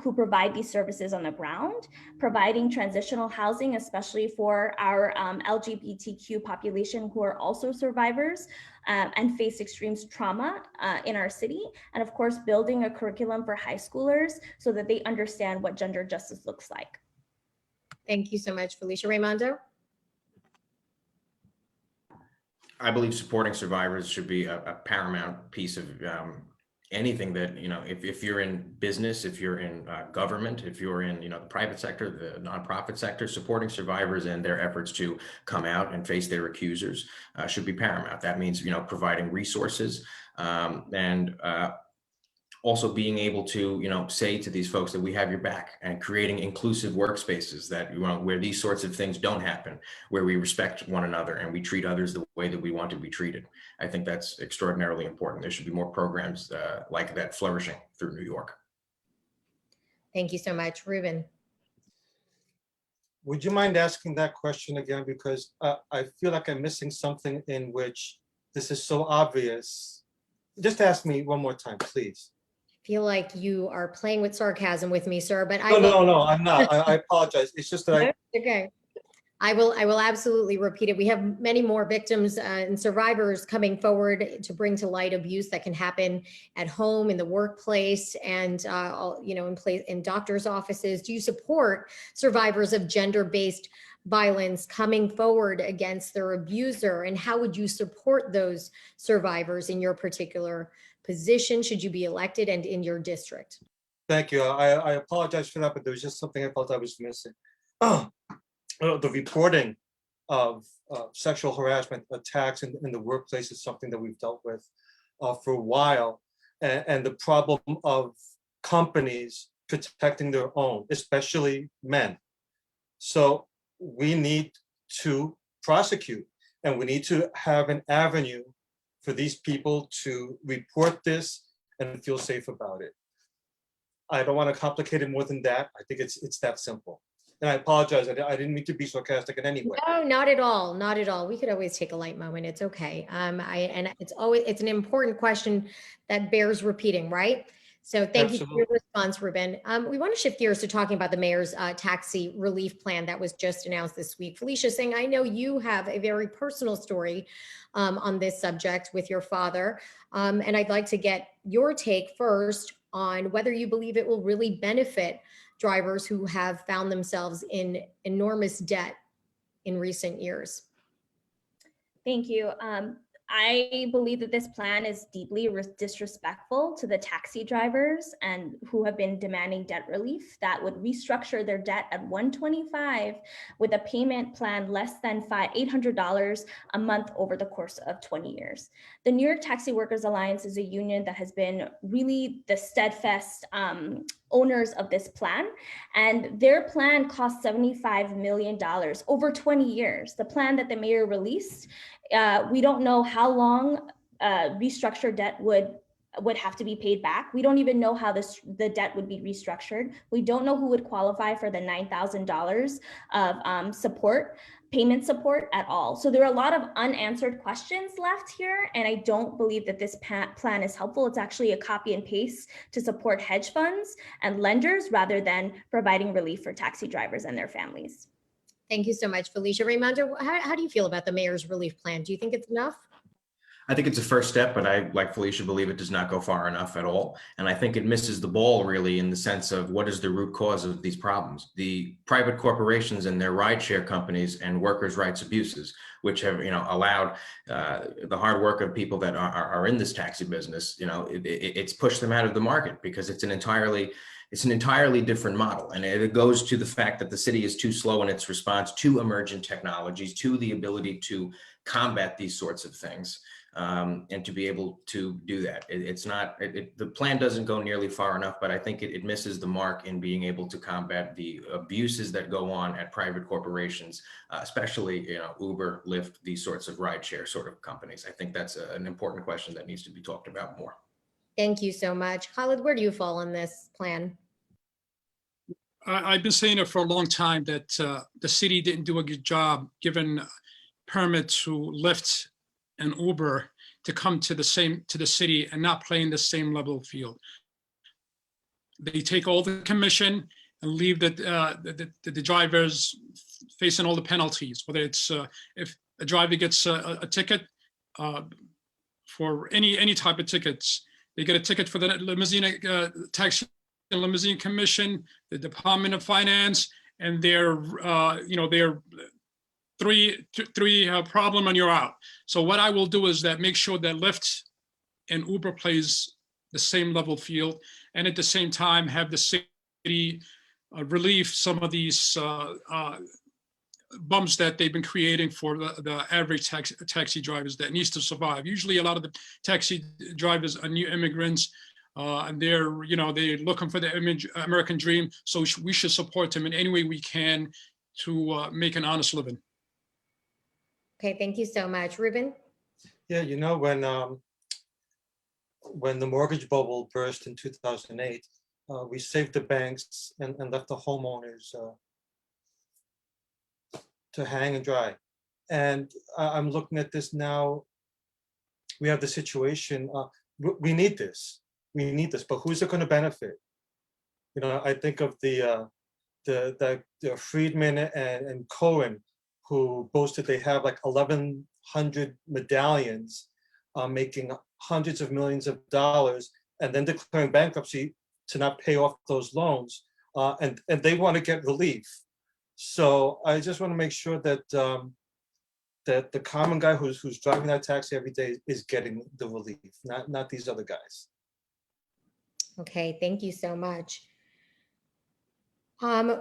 who provide these services on the ground, providing transitional housing, especially for our LGBTQ population who are also survivors and face extreme trauma in our city. And of course, building a curriculum for high schoolers so that they understand what gender justice looks like. Thank you so much, Felicia. Romando? I believe supporting survivors should be a paramount piece of anything that, if you're in business, if you're in government, if you're in, the private sector, the nonprofit sector, supporting survivors and their efforts to come out and face their accusers should be paramount. That means, providing resources and also being able to, say to these folks that we have your back, and creating inclusive workspaces that, where these sorts of things don't happen, where we respect one another and we treat others the way that we want to be treated. I think that's extraordinarily important. There should be more programs like that flourishing through New York. Thank you so much. Ruben? Would you mind asking that question again? Because I feel like I'm missing something in which this is so obvious. Just ask me one more time, please. Feel like you are playing with sarcasm with me, sir, but No, I'm not. I apologize. It's just that Okay. I will absolutely repeat it. We have many more victims and survivors coming forward to bring to light abuse that can happen at home, in the workplace, and in doctors' offices. Do you support survivors of gender-based violence coming forward against their abuser? And how would you support those survivors in your particular position, should you be elected, and in your district? Thank you. I apologize for that, but there was just something I felt I was missing. The reporting of sexual harassment attacks in the workplace is something that we've dealt with for a while. And the problem of companies protecting their own, especially men. So we need to prosecute, and we need to have an avenue for these people to report this and feel safe about it. I don't want to complicate it more than that. I think it's that simple. And I apologize. I didn't mean to be sarcastic in any way. No, not at all. Not at all. We could always take a light moment. It's okay. It's an important question that bears repeating, right? So thank you for your response, Ruben. We want to shift gears to talking about the mayor's taxi relief plan that was just announced this week. Felicia Singh, I know you have a very personal story on this subject with your father. And I'd like to get your take first on whether you believe it will really benefit drivers who have found themselves in enormous debt in recent years. Thank you. I believe that this plan is deeply disrespectful to the taxi drivers and who have been demanding debt relief that would restructure their debt at $125 with a payment plan less than $800 a month over the course of 20 years. The New York Taxi Workers Alliance is a union that has been really the steadfast owners of this plan, and their plan cost $75 million over 20 years. The plan that the mayor released, we don't know how long restructured debt would have to be paid back. We don't even know how the debt would be restructured. We don't know who would qualify for the $9,000 of payment support at all. So there are a lot of unanswered questions left here, and I don't believe that this plan is helpful. It's actually a copy and paste to support hedge funds and lenders rather than providing relief for taxi drivers and their families. Thank you so much, Felicia. Raimondo, how do you feel about the mayor's relief plan? Do you think it's enough? I think it's a first step, but I, like Felicia, believe it does not go far enough at all. And I think it misses the ball really in the sense of what is the root cause of these problems. The private corporations and their rideshare companies and workers' rights abuses, which have, allowed the hard work of people that are in this taxi business, it's pushed them out of the market because it's an entirely different model. And it goes to the fact that the city is too slow in its response to emergent technologies, to the ability to combat these sorts of things. And to be able to do that. The plan doesn't go nearly far enough, but I think it misses the mark in being able to combat the abuses that go on at private corporations, especially Uber, Lyft, these sorts of rideshare sort of companies. I think that's an important question that needs to be talked about more. Thank you so much. Khalid, where do you fall on this plan? I've been saying it for a long time that the city didn't do a good job giving permits to Lyft and Uber to come to the city and not play in the same level field. They take all the commission and leave the drivers facing all the penalties, whether it's if a driver gets a ticket for any type of tickets, they get a ticket for the limousine taxi and limousine commission, the Department of Finance, and their three problem and you're out. So what I will do is that make sure that Lyft and Uber plays the same level field, and at the same time have the city relieve some of these bumps that they've been creating for the average taxi drivers that needs to survive. Usually a lot of the taxi drivers are new immigrants, and they're looking for the American dream. So we should support them in any way we can to make an honest living. Okay, thank you so much. Ruben? Yeah, when the mortgage bubble burst in 2008, we saved the banks and left the homeowners to hang and dry. And I'm looking at this now. We have the situation. We need this. We need this. But who's it going to benefit? I think of the Friedman and Cohen, who boasted they have like 1,100 medallions, making hundreds of millions of dollars, and then declaring bankruptcy to not pay off those loans, and they want to get relief. So I just want to make sure that that the common guy who's driving that taxi every day is getting the relief, not these other guys. Okay, thank you so much.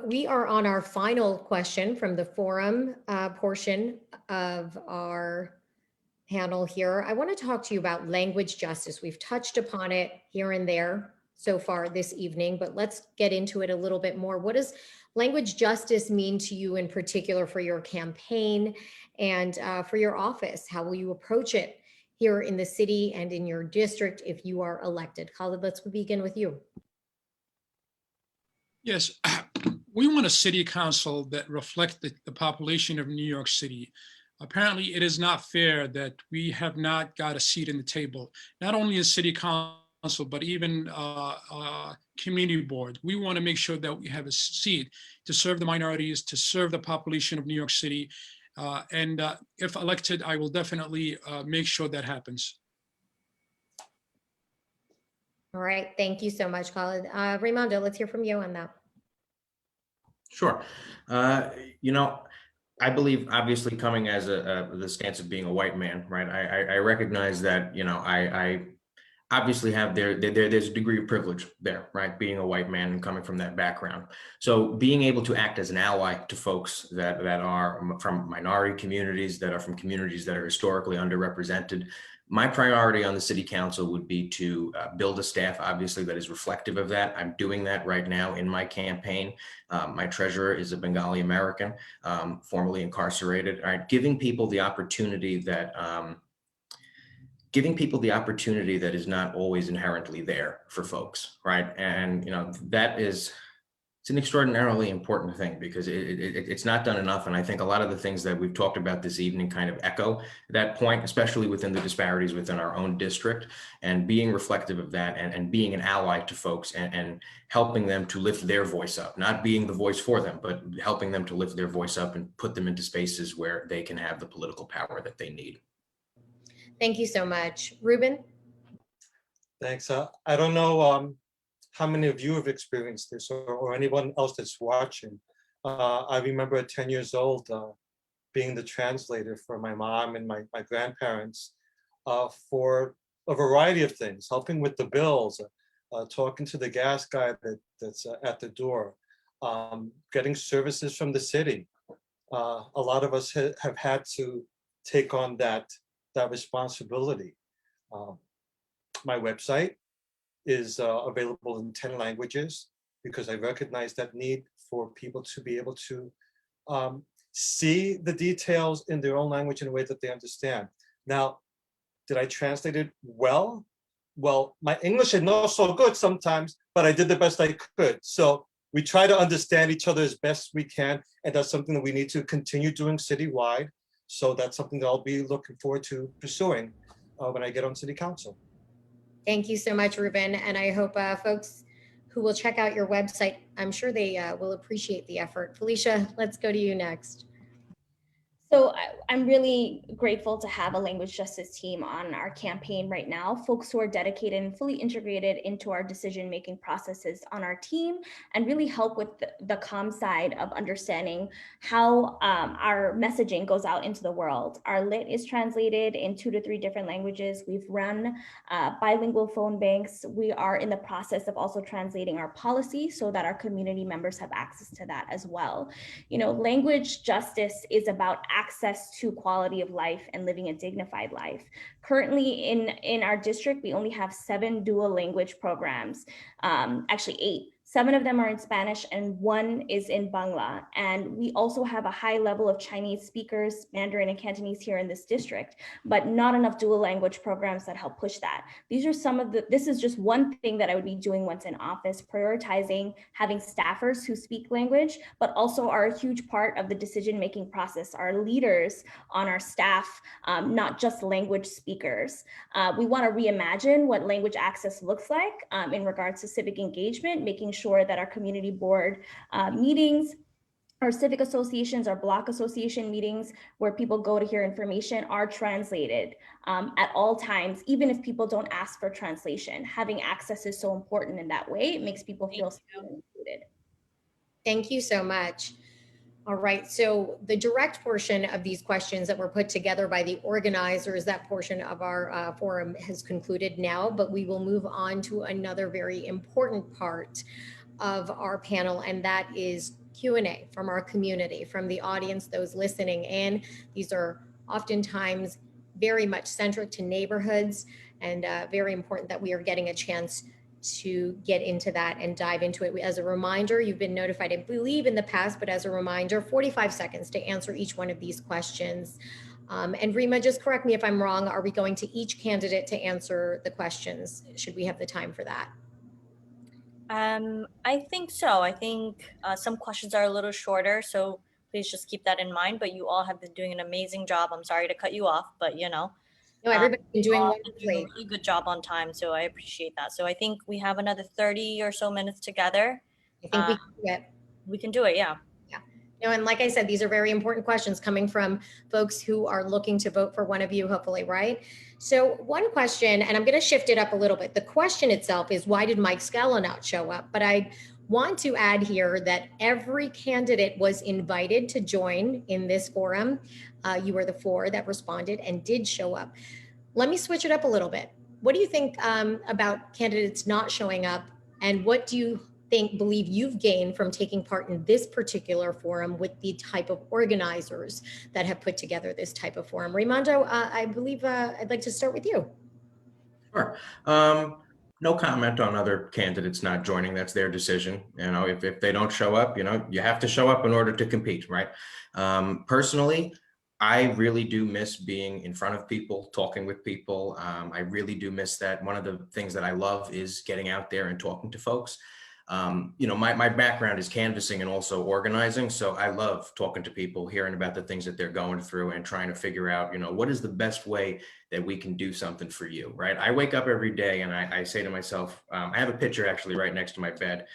We are on our final question from the forum portion of our panel here. I want to talk to you about language justice. We've touched upon it here and there so far this evening, but let's get into it a little bit more. What does language justice mean to you in particular for your campaign and for your office? How will you approach it here in the city and in your district if you are elected? Khalid, let's begin with you. Yes, we want a city council that reflects the population of New York City. Apparently, it is not fair that we have not got a seat in the table, not only in city council, but even community board. We want to make sure that we have a seat to serve the minorities, to serve the population of New York City. And if elected, I will definitely make sure that happens. All right, thank you so much, Khalid. Romando, let's hear from you on that. Sure. I believe, obviously, coming as the stance of being a white man, right? I recognize that, I obviously have there's a degree of privilege there, right? Being a white man and coming from that background. So being able to act as an ally to folks that are from minority communities, that are from communities that are historically underrepresented. My priority on the city council would be to build a staff, obviously, that is reflective of that. I'm doing that right now in my campaign. My treasurer is a Bengali-American, formerly incarcerated. All right, giving people the opportunity that is not always inherently there for folks, right? And it's an extraordinarily important thing because it's not done enough. And I think a lot of the things that we've talked about this evening kind of echo that point, especially within the disparities within our own district, and being reflective of that and being an ally to folks and helping them to lift their voice up, not being the voice for them, but helping them to lift their voice up and put them into spaces where they can have the political power that they need. Thank you so much. Ruben? Thanks. I don't know how many of you have experienced this or anyone else that's watching. I remember at 10 years old being the translator for my mom and my grandparents for a variety of things, helping with the bills, talking to the gas guy that's at the door, getting services from the city. A lot of us have had to take on that responsibility. My website is available in 10 languages because I recognize that need for people to be able to see the details in their own language in a way that they understand. Now, did I translate it well? Well, my English is not so good sometimes, but I did the best I could. So we try to understand each other as best we can, and that's something that we need to continue doing citywide. So that's something that I'll be looking forward to pursuing when I get on city council. Thank you so much, Ruben. And I hope folks who will check out your website, I'm sure they will appreciate the effort. Felicia, let's go to you next. So I'm really grateful to have a language justice team on our campaign right now, folks who are dedicated and fully integrated into our decision-making processes on our team and really help with the comm side of understanding how our messaging goes out into the world. Our lit is translated in 2 to 3 different languages. We've run bilingual phone banks. We are in the process of also translating our policy so that our community members have access to that as well. You know, language justice is about access to quality of life and living a dignified life. Currently in our district, we only have 7 dual language programs, actually 8. 7 of them are in Spanish and 1 is in Bangla. And we also have a high level of Chinese speakers, Mandarin and Cantonese here in this district, but not enough dual language programs that help push that. These are some of this is just one thing that I would be doing once in office, prioritizing having staffers who speak language, but also are a huge part of the decision-making process, our leaders on our staff, not just language speakers. We want to reimagine what language access looks like in regards to civic engagement, making sure that our community board meetings, our civic associations, our block association meetings where people go to hear information are translated at all times, even if people don't ask for translation. Having access is so important in that way. It makes people feel included. Thank you so much. All right, so the direct portion of these questions that were put together by the organizers, that portion of our forum has concluded now, but we will move on to another very important part of our panel, and that is Q&A from our community, from the audience, those listening in. These are oftentimes very much centric to neighborhoods, and very important that we are getting a chance to get into that and dive into it. As a reminder, you've been notified, I believe in the past, but as a reminder, 45 seconds to answer each one of these questions. And Rima, just correct me if I'm wrong, are we going to each candidate to answer the questions? Should we have the time for that? I think so. I think some questions are a little shorter, so please just keep that in mind, but you all have been doing an amazing job. I'm sorry to cut you off, but you know. No, everybody's been doing doing a wonderfully. really good job on time, so I appreciate that. So I think we have another 30 or so minutes together. I think we can do it. We can do it, yeah. No, and like I said, these are very important questions coming from folks who are looking to vote for one of you, hopefully, right? So one question, and I'm going to shift it up a little bit. The question itself is, why did Mike Scala not show up? But I want to add here that every candidate was invited to join in this forum. You were the 4 that responded and did show up. Let me switch it up a little bit. What do you think about candidates not showing up, and what do you believe you've gained from taking part in this particular forum with the type of organizers that have put together this type of forum? Romando, I believe I'd like to start with you. Sure. No comment on other candidates not joining. That's their decision. You know, if they don't show up, you know, you have to show up in order to compete, right? Personally, I really do miss being in front of people, talking with people. I really do miss that. One of the things that I love is getting out there and talking to folks. You know, my background is canvassing and also organizing. So I love talking to people, hearing about the things that they're going through and trying to figure out, you know, what is the best way that we can do something for you, right? I wake up every day and I say to myself, I have a picture actually right next to my bed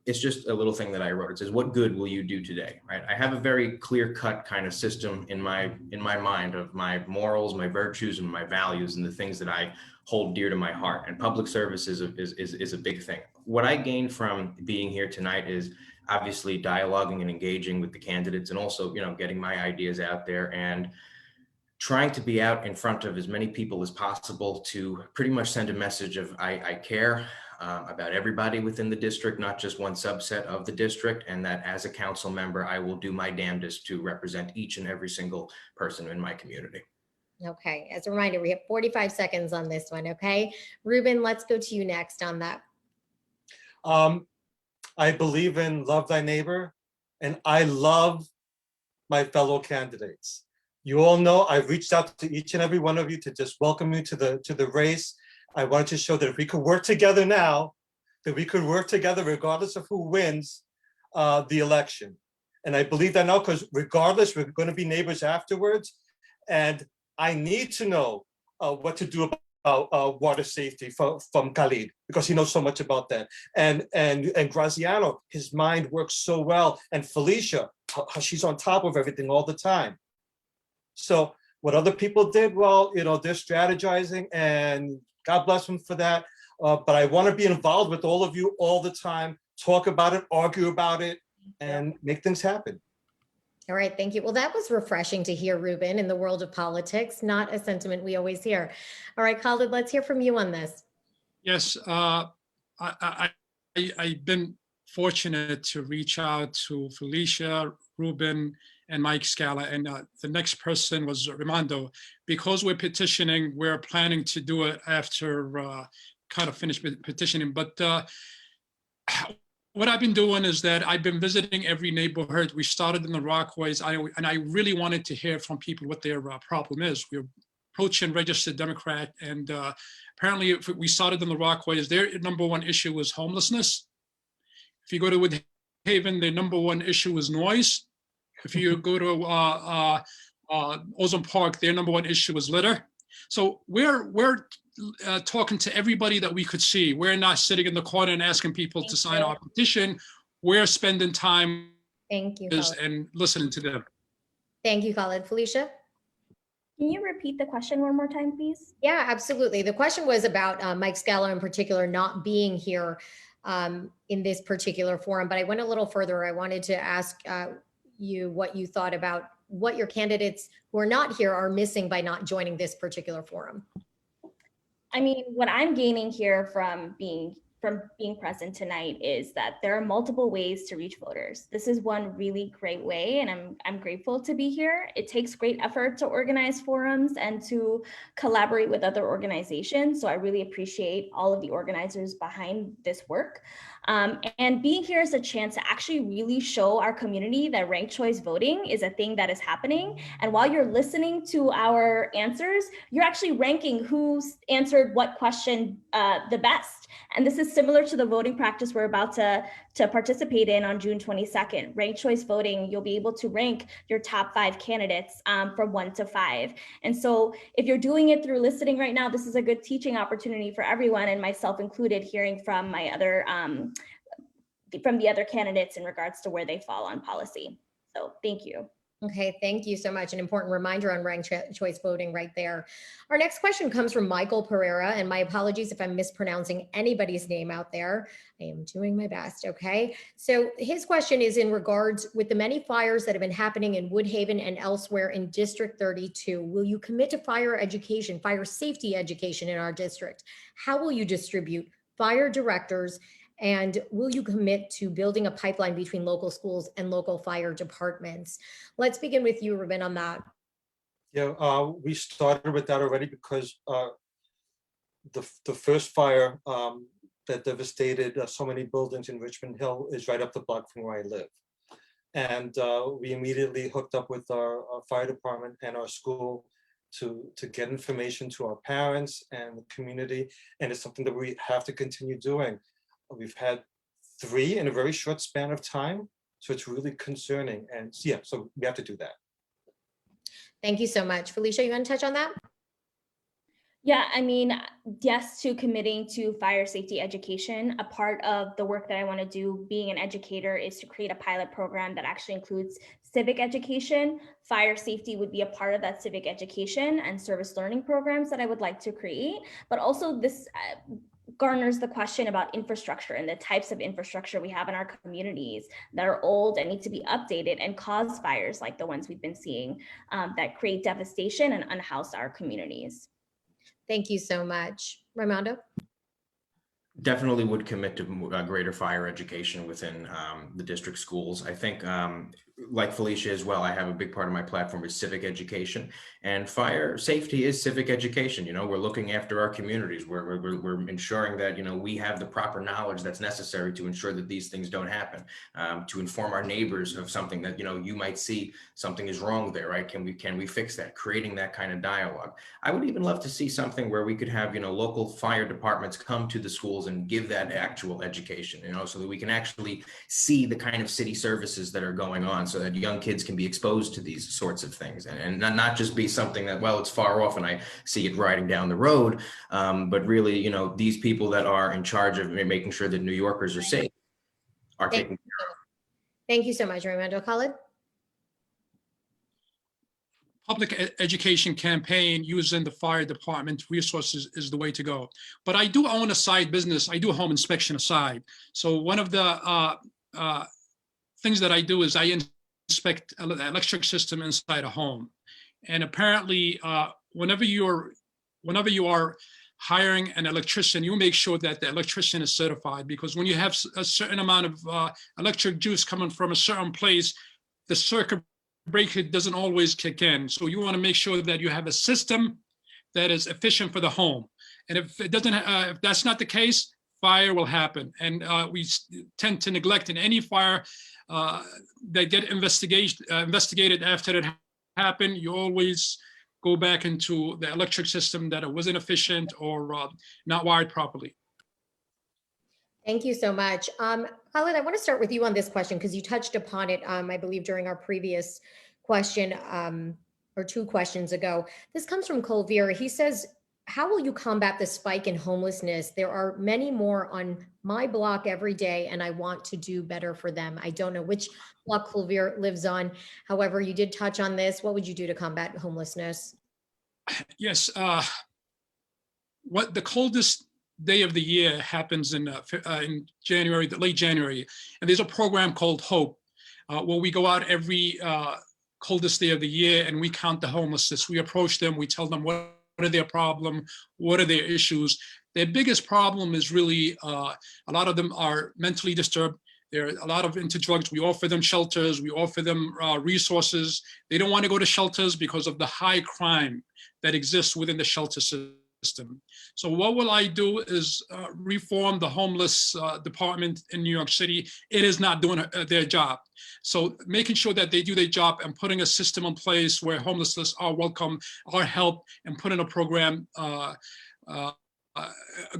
It's just a little thing that I wrote. It says, "What good will you do today?" Right? I have a very clear-cut kind of system in my mind of my morals, my virtues, and my values, and the things that I hold dear to my heart. And public service is a big thing. What I gained from being here tonight is obviously dialoguing and engaging with the candidates, and also, getting my ideas out there and trying to be out in front of as many people as possible to pretty much send a message of I care about everybody within the district, not just one subset of the district, and that as a council member, I will do my damnedest to represent each and every single person in my community. Okay, as a reminder, we have 45 seconds on this one, okay? Ruben, let's go to you next on that. I believe in love thy neighbor, and I love my fellow candidates. You all know I've reached out to each and every one of you to just welcome you to the race. I wanted to show that if we could work together now, that we could work together regardless of who wins the election. And I believe that now, because regardless, we're going to be neighbors afterwards. And I need to know what to do about water safety from Khalid, because he knows so much about that. And Graziano, his mind works so well. And Felicia, she's on top of everything all the time. So what other people did, well, they're strategizing, and God bless them for that. But I want to be involved with all of you all the time, talk about it, argue about it, and make things happen. All right, thank you. Well, that was refreshing to hear, Ruben, in the world of politics, not a sentiment we always hear. All right, Khalid, let's hear from you on this. Yes, I've been fortunate to reach out to Felicia, Ruben, and Mike Scala, and the next person was Romando. Because we're petitioning, we're planning to do it after kind of finish petitioning. But what I've been doing is that I've been visiting every neighborhood. We started in the Rockaways, and I really wanted to hear from people what their problem is. We're approaching registered Democrat, and apparently if we started in the Rockaways, their number one issue was homelessness. If you go to Woodhaven, their number one issue is noise. If you go to Ozone Park, their number one issue is litter. So we're talking to everybody that we could see. We're not sitting in the corner and asking people to sign our petition. We're spending time and listening to them. Thank you, Khalid. Felicia? Can you repeat the question one more time, please? Yeah, absolutely. The question was about Mike Scala in particular not being here in this particular forum, but I went a little further. I wanted to ask you what you thought about what your candidates who are not here are missing by not joining this particular forum. I mean, what I'm gaining here from being present tonight is that there are multiple ways to reach voters. This is one really great way, and I'm grateful to be here. It takes great effort to organize forums and to collaborate with other organizations. So I really appreciate all of the organizers behind this work. And being here is a chance to actually really show our community that ranked choice voting is a thing that is happening. And while you're listening to our answers, you're actually ranking who's answered what question the best. And this is similar to the voting practice we're about to participate in on June 22nd. Ranked choice voting, you'll be able to rank your top 5 candidates from 1 to 5. And so if you're doing it through listening right now, this is a good teaching opportunity for everyone, and myself included, hearing from my other from the other candidates in regards to where they fall on policy. So thank you. Okay, thank you so much. An important reminder on ranked choice voting right there. Our next question comes from Michael Pereira, and my apologies if I'm mispronouncing anybody's name out there. I am doing my best, okay? So his question is in regards with the many fires that have been happening in Woodhaven and elsewhere in District 32, will you commit to fire education, fire safety education in our district? How will you distribute fire directors? And will you commit to building a pipeline between local schools and local fire departments? Let's begin with you, Ruben, on that. Yeah, we started with that already because the first fire that devastated so many buildings in Richmond Hill is right up the block from where I live. And we immediately hooked up with our fire department and our school to get information to our parents and the community. And it's something that we have to continue doing. We've had 3 in a very short span of time. So it's really concerning. And yeah, so we have to do that. Thank you so much. Felicia, you want to touch on that? Yeah, I mean, yes to committing to fire safety education. A part of the work that I want to do being an educator is to create a pilot program that actually includes civic education. Fire safety would be a part of that civic education and service learning programs that I would like to create. But also this garners the question about infrastructure and the types of infrastructure we have in our communities that are old and need to be updated and cause fires like the ones we've been seeing that create devastation and unhouse our communities. Thank you so much. Romando? Definitely would commit to greater fire education within the district schools. I think, like Felicia as well, I have a big part of my platform is civic education, and fire safety is civic education. You know, we're looking after our communities. We're ensuring that, you know, we have the proper knowledge that's necessary to ensure that these things don't happen, to inform our neighbors of something that, you know, you might see something is wrong there, right? Can we fix that? Creating that kind of dialogue. I would even love to see something where we could have, you know, local fire departments come to the schools and give that actual education, you know, so that we can actually see the kind of city services that are going on, so that young kids can be exposed to these sorts of things, and not just be something that, well, it's far off and I see it riding down the road, but really, you know, these people that are in charge of making sure that New Yorkers are safe are taking care of. Thank you so much, Romando. Khalid? Public education campaign using the fire department resources is the way to go. But I do own a side business. I do home inspection aside. So one of the things that I do is I inspect the electric system inside a home. And apparently, whenever you are hiring an electrician, you make sure that the electrician is certified, because when you have a certain amount of electric juice coming from a certain place, the circuit breaker doesn't always kick in. So you want to make sure that you have a system that is efficient for the home. And if it doesn't, if that's not the case, fire will happen. And we tend to neglect in any fire that get investigated after it happened. You always go back into the electric system that it wasn't efficient or not wired properly. Thank you so much. Khalid, I want to start with you on this question because you touched upon it, I believe, during our previous question or 2 questions ago. This comes from Colvira. He says, how will you combat the spike in homelessness? There are many more on my block every day, and I want to do better for them. I don't know which block Colvira lives on. However, you did touch on this. What would you do to combat homelessness? Yes. What the coldest day of the year happens in January, late January, and there's a program called Hope, where we go out every coldest day of the year and we count the homelessness. We approach them, we tell them what are their problem, what are their issues. Their biggest problem is really a lot of them are mentally disturbed. There are a lot of into drugs. We offer them shelters, we offer them resources. They don't want to go to shelters because of the high crime that exists within the shelter system. So what will I do is reform the homeless department in New York City. It is not doing their job. So making sure that they do their job and putting a system in place where homelessness are welcome, are helped, and put in a program, a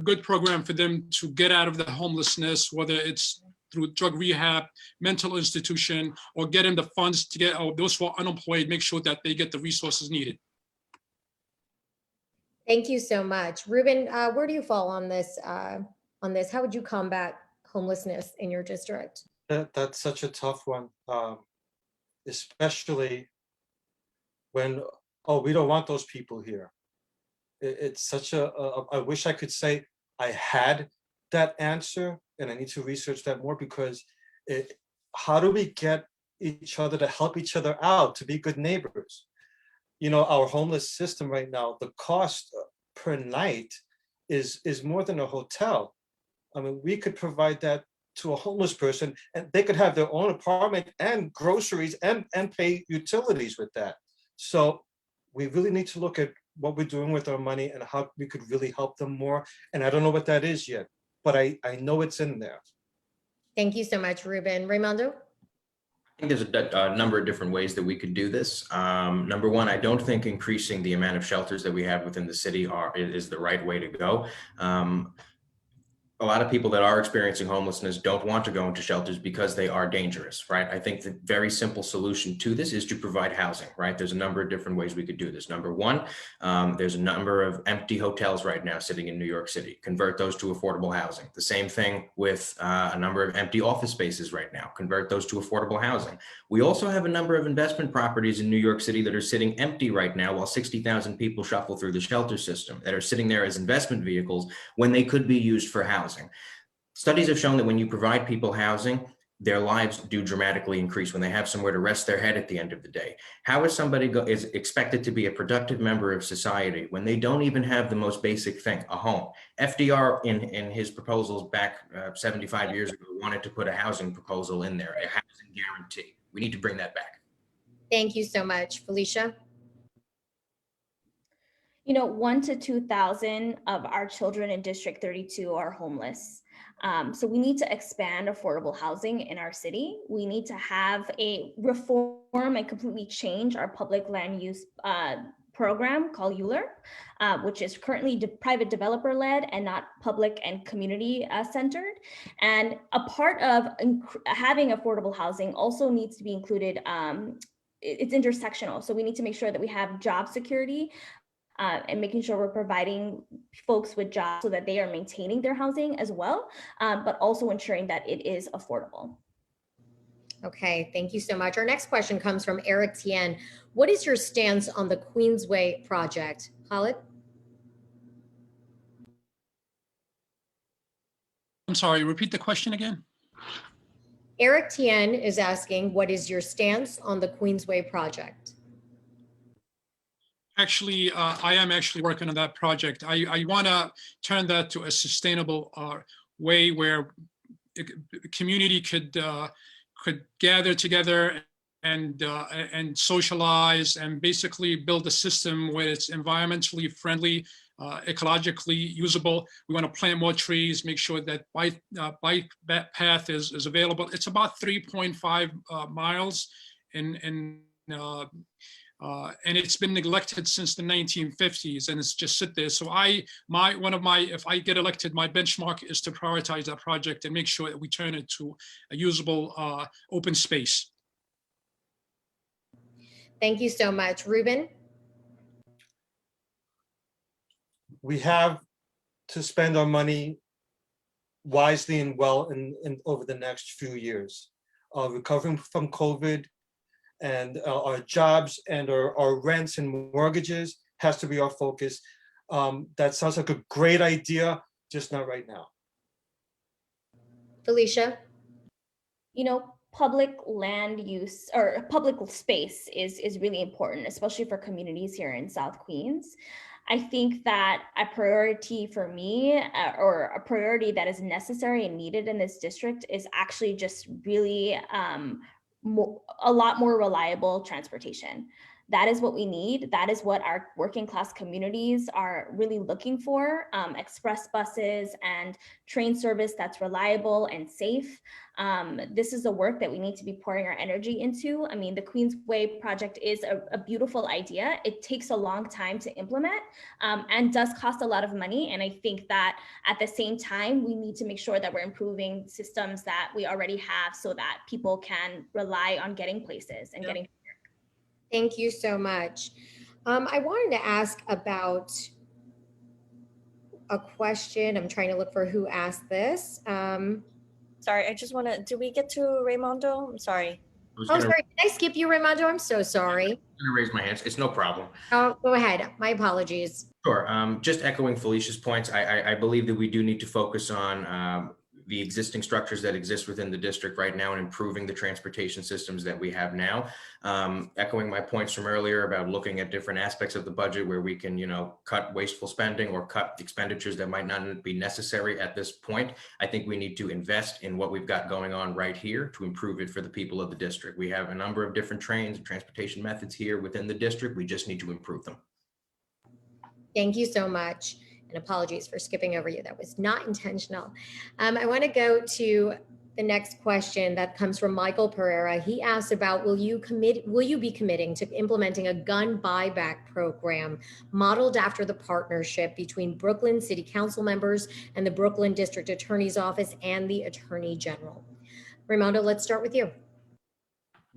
good program for them to get out of the homelessness, whether it's through drug rehab, mental institution, or getting the funds to get those who are unemployed, make sure that they get the resources needed. Thank you so much. Ruben, where do you fall on this? How would you combat homelessness in your district? That's such a tough one, especially when, oh, we don't want those people here. It's such I wish I could say I had that answer, and I need to research that more, because how do we get each other to help each other out, to be good neighbors? You know, our homeless system right now, the cost per night is more than a hotel. I mean, we could provide that to a homeless person and they could have their own apartment and groceries and pay utilities with that. So we really need to look at what we're doing with our money and how we could really help them more. And I don't know what that is yet, but I know it's in there. Thank you so much, Ruben. Raimondo? I think there's a number of different ways that we could do this. Number one, I don't think increasing the amount of shelters that we have within the city is the right way to go. a lot of people that are experiencing homelessness don't want to go into shelters because they are dangerous, right? I think the very simple solution to this is to provide housing, right? There's a number of different ways we could do this. Number one, there's a number of empty hotels right now sitting in New York City. Convert those to affordable housing. The same thing with a number of empty office spaces right now. Convert those to affordable housing. We also have a number of investment properties in New York City that are sitting empty right now while 60,000 people shuffle through the shelter system, that are sitting there as investment vehicles when they could be used for housing. Studies have shown that when you provide people housing, their lives do dramatically increase when they have somewhere to rest their head at the end of the day. How is somebody is expected to be a productive member of society when they don't even have the most basic thing, a home? FDR in his proposals back 75 years ago wanted to put a housing proposal in there, a housing guarantee. We need to bring that back. Thank you so much. Felicia? 1,000 to 2,000 of our children in District 32 are homeless. So we need to expand affordable housing in our city. We need to have a reform and completely change our public land use program called ULURP, which is currently private developer led and not public and community centered. And a part of having affordable housing also needs to be included. It's intersectional. So we need to make sure that we have job security and making sure we're providing folks with jobs so that they are maintaining their housing as well, but also ensuring that it is affordable. Okay, thank you so much. Our next question comes from Eric Tien. What is your stance on the Queensway project? Khalid? I'm sorry, repeat the question again. Eric Tien is asking, what is your stance on the Queensway project? Actually, I am actually working on that project. I want to turn that to a sustainable way where the community could gather together and socialize and basically build a system where it's environmentally friendly, ecologically usable. We want to plant more trees, make sure that bike path is available. It's about 3.5 miles and it's been neglected since the 1950s, and it's just sit there. So if I get elected, my benchmark is to prioritize that project and make sure that we turn it to a usable open space. Thank you so much. Ruben? We have to spend our money wisely and well in over the next few years. Recovering from COVID, and our jobs and our rents and mortgages has to be our focus. That sounds like a great idea, just not right now. Felicia? Public land use or public space is really important, especially for communities here in South Queens. I think that a priority for me or a priority that is necessary and needed in this district is actually just really a lot more reliable transportation. That is what we need. That is what our working class communities are really looking for. Express buses and train service that's reliable and safe. This is the work that we need to be pouring our energy into. I mean, the Queensway project is a beautiful idea. It takes a long time to implement and does cost a lot of money. And I think that at the same time, we need to make sure that we're improving systems that we already have so that people can rely on getting places and getting. Thank you so much. I wanted to ask about a question. I'm trying to look for who asked this. Sorry, I just want to, did we get to Raimondo? I'm sorry. Oh, sorry. Did I skip you, Romando? I'm so sorry. I'm going to raise my hands. It's no problem. Oh, go ahead. My apologies. Sure. Just echoing Felicia's points, I believe that we do need to focus on the existing structures that exist within the district right now and improving the transportation systems that we have now. Echoing my points from earlier about looking at different aspects of the budget where we can, cut wasteful spending or cut expenditures that might not be necessary at this point. I think we need to invest in what we've got going on right here to improve it for the people of the district. We have a number of different trains and transportation methods here within the district. We just need to improve them. Thank you so much. And apologies for skipping over you. That was not intentional. I want to go to the next question that comes from Michael Pereira. He asks about, will you be committing to implementing a gun buyback program modeled after the partnership between Brooklyn City Council members and the Brooklyn District Attorney's Office and the Attorney General? Romando, let's start with you.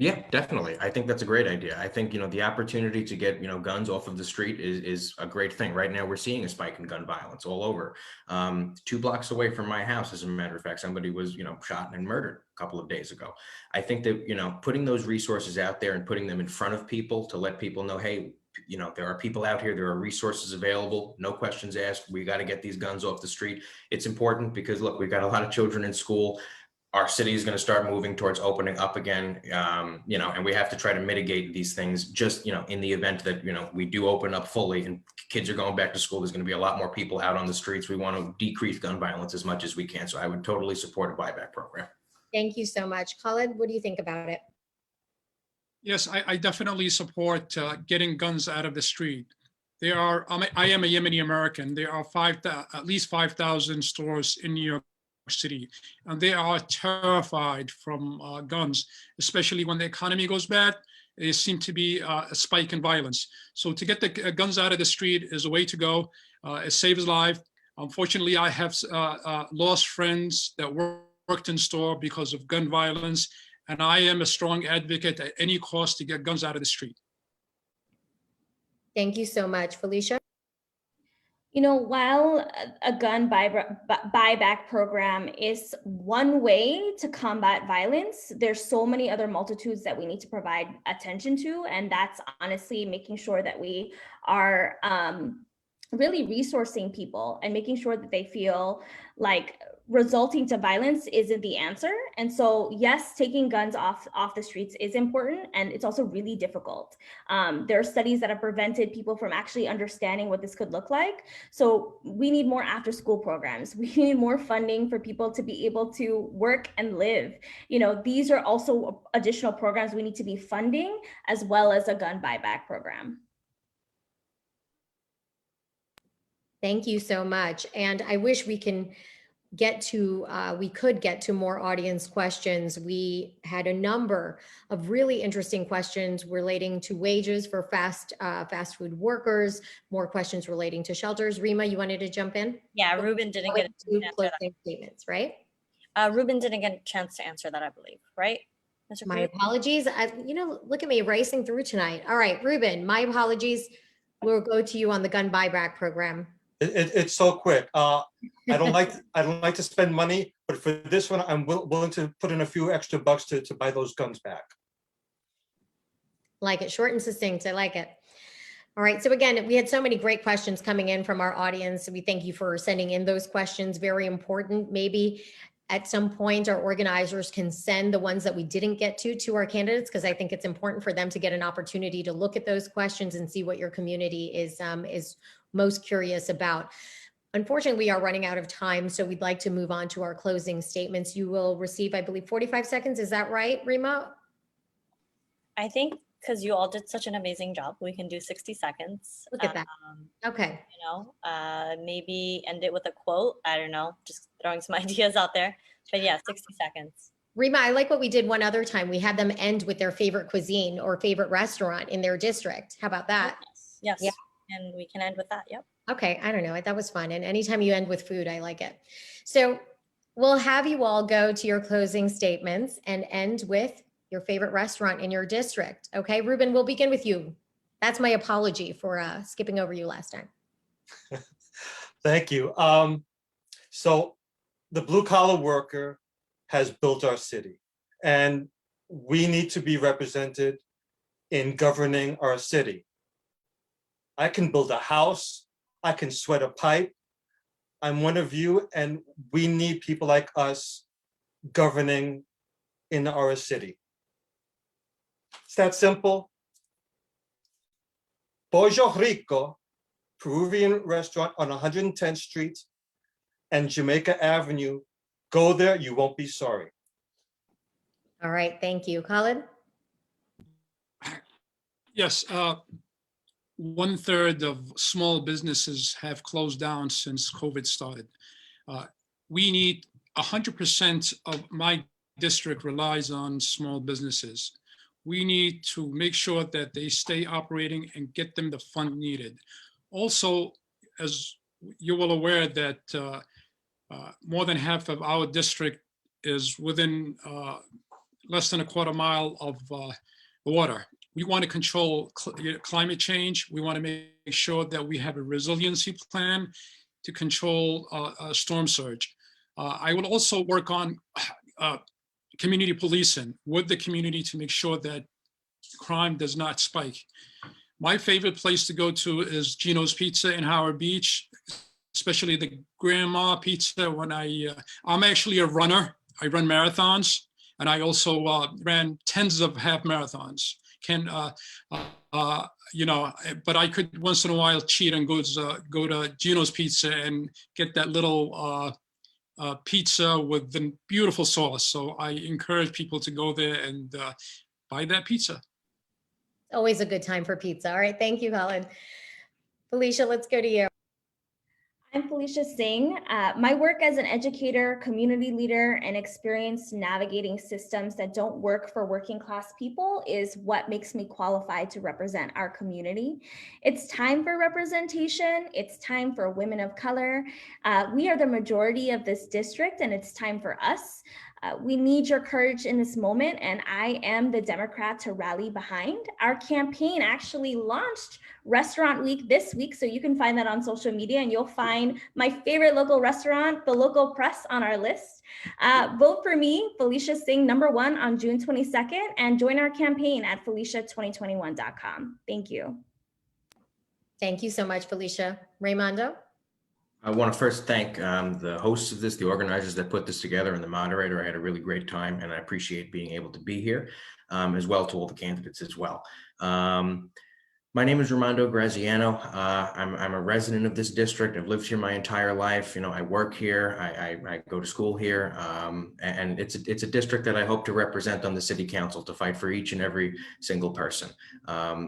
Yeah, definitely. I think that's a great idea. I think, the opportunity to get, guns off of the street is a great thing. Right now, we're seeing a spike in gun violence all over. 2 blocks away from my house, as a matter of fact, somebody was, shot and murdered a couple of days ago. I think that, putting those resources out there and putting them in front of people to let people know, hey, there are people out here, there are resources available, no questions asked. We got to get these guns off the street. It's important because, look, we've got a lot of children in school. Our city is going to start moving towards opening up again, and we have to try to mitigate these things just, in the event that, we do open up fully and kids are going back to school. There's going to be a lot more people out on the streets. We want to decrease gun violence as much as we can. So I would totally support a buyback program. Thank you so much. Khaled, what do you think about it? Yes, I definitely support getting guns out of the street. I am a Yemeni American. There are at least 5,000 stores in New York City, and they are terrified from guns, especially when the economy goes bad. There seems to be a spike in violence. So to get the guns out of the street is a way to go. It saves lives. Unfortunately, I have lost friends that worked in store because of gun violence, and I am a strong advocate at any cost to get guns out of the street. Thank you so much. Felicia? While a gun buyback program is one way to combat violence, there's so many other multitudes that we need to provide attention to. And that's honestly making sure that we are really resourcing people and making sure that they feel like resulting to violence isn't the answer. And so, yes, taking guns off the streets is important, and it's also really difficult. There are studies that have prevented people from actually understanding what this could look like. So we need more after-school programs. We need more funding for people to be able to work and live. These are also additional programs we need to be funding, as well as a gun buyback program. Thank you so much. And I wish we could get to more audience questions. We had a number of really interesting questions relating to wages for fast food workers, more questions relating to shelters. Rima, you wanted to jump in? Yeah, Ruben didn't get a chance to answer closing statements, right? Ruben didn't get a chance to answer that, I believe, right? Mr. My Cruz? apologies. Look at me racing through tonight. All right, Ruben, my apologies. We'll go to you on the gun buyback program. It's so quick. I don't like to spend money, but for this one, I'm willing to put in a few extra bucks to buy those guns back. Like it, short and succinct. I like it. All right. So again, we had so many great questions coming in from our audience. We thank you for sending in those questions. Very important. Maybe at some point our organizers can send the ones that we didn't get to our candidates, because I think it's important for them to get an opportunity to look at those questions and see what your community is most curious about. Unfortunately, we are running out of time, so we'd like to move on to our closing statements. You will receive, I believe, 45 seconds. Is that right, Rima? I think because you all did such an amazing job, we can do 60 seconds. Look at that. Okay. Maybe end it with a quote. I don't know, just throwing some ideas out there. But yeah, 60 seconds. Rima, I like what we did one other time. We had them end with their favorite cuisine or favorite restaurant in their district. How about that? Yes. Yeah. And we can end with that. Yep. Okay. I don't know. That was fun. And anytime you end with food, I like it. So we'll have you all go to your closing statements and end with your favorite restaurant in your district. Okay, Ruben, we'll begin with you. That's my apology for skipping over you last time. Thank you. So the blue collar worker has built our city, and we need to be represented in governing our city. I can build a house, I can sweat a pipe. I'm one of you, and we need people like us governing in our city. It's that simple. Pollo Rico, Peruvian restaurant on 110th Street and Jamaica Avenue. Go there, you won't be sorry. All right, thank you. Khaled? Yes, 1/3 of small businesses have closed down since COVID started. We need 100% of my district relies on small businesses. We need to make sure that they stay operating and get them the fund needed. Also, as you're well aware that more than half of our district is within less than a quarter mile of water. We want to control climate change. We want to make sure that we have a resiliency plan to control storm surge. I will also work on community policing with the community to make sure that crime does not spike. My favorite place to go to is Gino's Pizza in Howard Beach, especially the grandma pizza. When I'm actually a runner. I run marathons, and I also ran tens of half marathons. But I could once in a while cheat and go to Gino's Pizza and get that little pizza with the beautiful sauce. So I encourage people to go there and buy that pizza. Always a good time for pizza. All right, thank you, Helen. Felicia, let's go to you. I'm Felicia Singh. My work as an educator, community leader, and experience navigating systems that don't work for working class people is what makes me qualified to represent our community. It's time for representation. It's time for women of color. We are the majority of this district, and it's time for us. We need your courage in this moment, and I am the Democrat to rally behind. Our campaign actually launched Restaurant Week this week, so you can find that on social media, and you'll find my favorite local restaurant, the local press, on our list. Vote for me, Felicia Singh, #1 on June 22nd, and join our campaign at felicia2021.com. Thank you. Thank you so much, Felicia. Raimondo? I want to first thank the hosts of this, the organizers that put this together, and the moderator. I had a really great time, and I appreciate being able to be here, as well to all the candidates as well. My name is Romando Graziano. I'm a resident of this district. I've lived here my entire life. You know, I work here. I go to school here, and it's a district that I hope to represent on the city council to fight for each and every single person.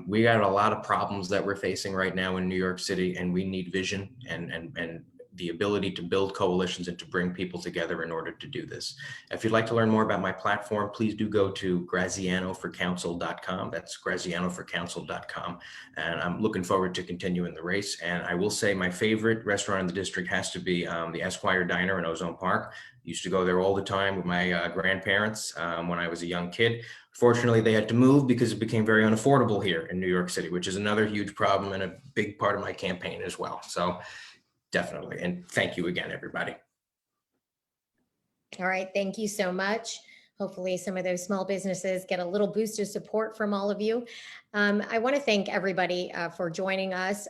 We got a lot of problems that we're facing right now in New York City, and we need vision and the ability to build coalitions and to bring people together in order to do this. If you'd like to learn more about my platform, please do go to grazianoforcouncil.com. That's grazianoforcouncil.com. And I'm looking forward to continuing the race. And I will say my favorite restaurant in the district has to be the Esquire Diner in Ozone Park. Used to go there all the time with my grandparents when I was a young kid. Fortunately, they had to move because it became very unaffordable here in New York City, which is another huge problem and a big part of my campaign as well. So definitely. And thank you again, everybody. All right, thank you so much. Hopefully some of those small businesses get a little boost of support from all of you. I want to thank everybody for joining us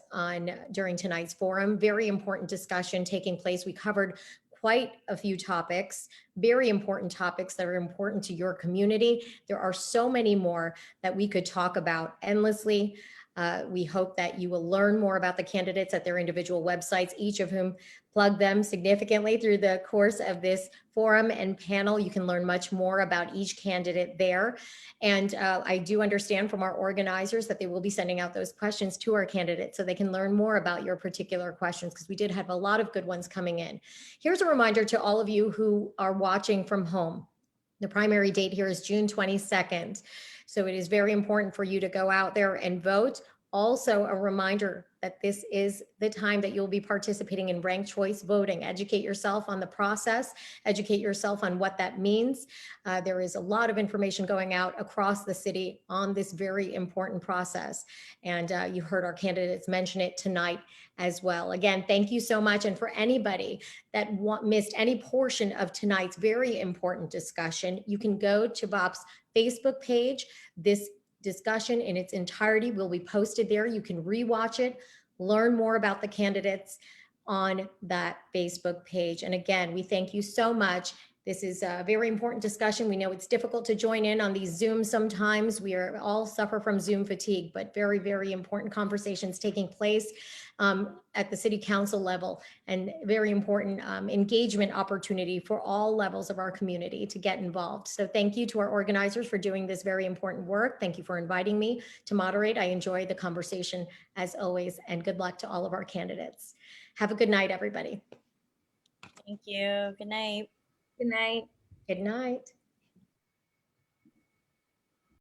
during tonight's forum. Very important discussion taking place. We covered quite a few topics, very important topics that are important to your community. There are so many more that we could talk about endlessly. We hope that you will learn more about the candidates at their individual websites, each of whom plug them significantly through the course of this forum and panel. You can learn much more about each candidate there. And I do understand from our organizers that they will be sending out those questions to our candidates so they can learn more about your particular questions, because we did have a lot of good ones coming in. Here's a reminder to all of you who are watching from home. The primary date here is June 22nd. So it is very important for you to go out there and vote. Also, a reminder that this is the time that you'll be participating in ranked choice voting. Educate yourself on the process, educate yourself on what that means. There is a lot of information going out across the city on this very important process. And you heard our candidates mention it tonight as well. Again, thank you so much. And for anybody that missed any portion of tonight's very important discussion, you can go to BAPP's Facebook page. This discussion in its entirety will be posted there. You can rewatch it, learn more about the candidates on that Facebook page. And again, we thank you so much. This is a very important discussion. We know it's difficult to join in on these Zooms sometimes. We are all suffer from Zoom fatigue, but very, very important conversations taking place at the city council level, and very important engagement opportunity for all levels of our community to get involved. So thank you to our organizers for doing this very important work. Thank you for inviting me to moderate. I enjoyed the conversation as always, and good luck to all of our candidates. Have a good night, everybody. Thank you. Good night. Good night. Good night.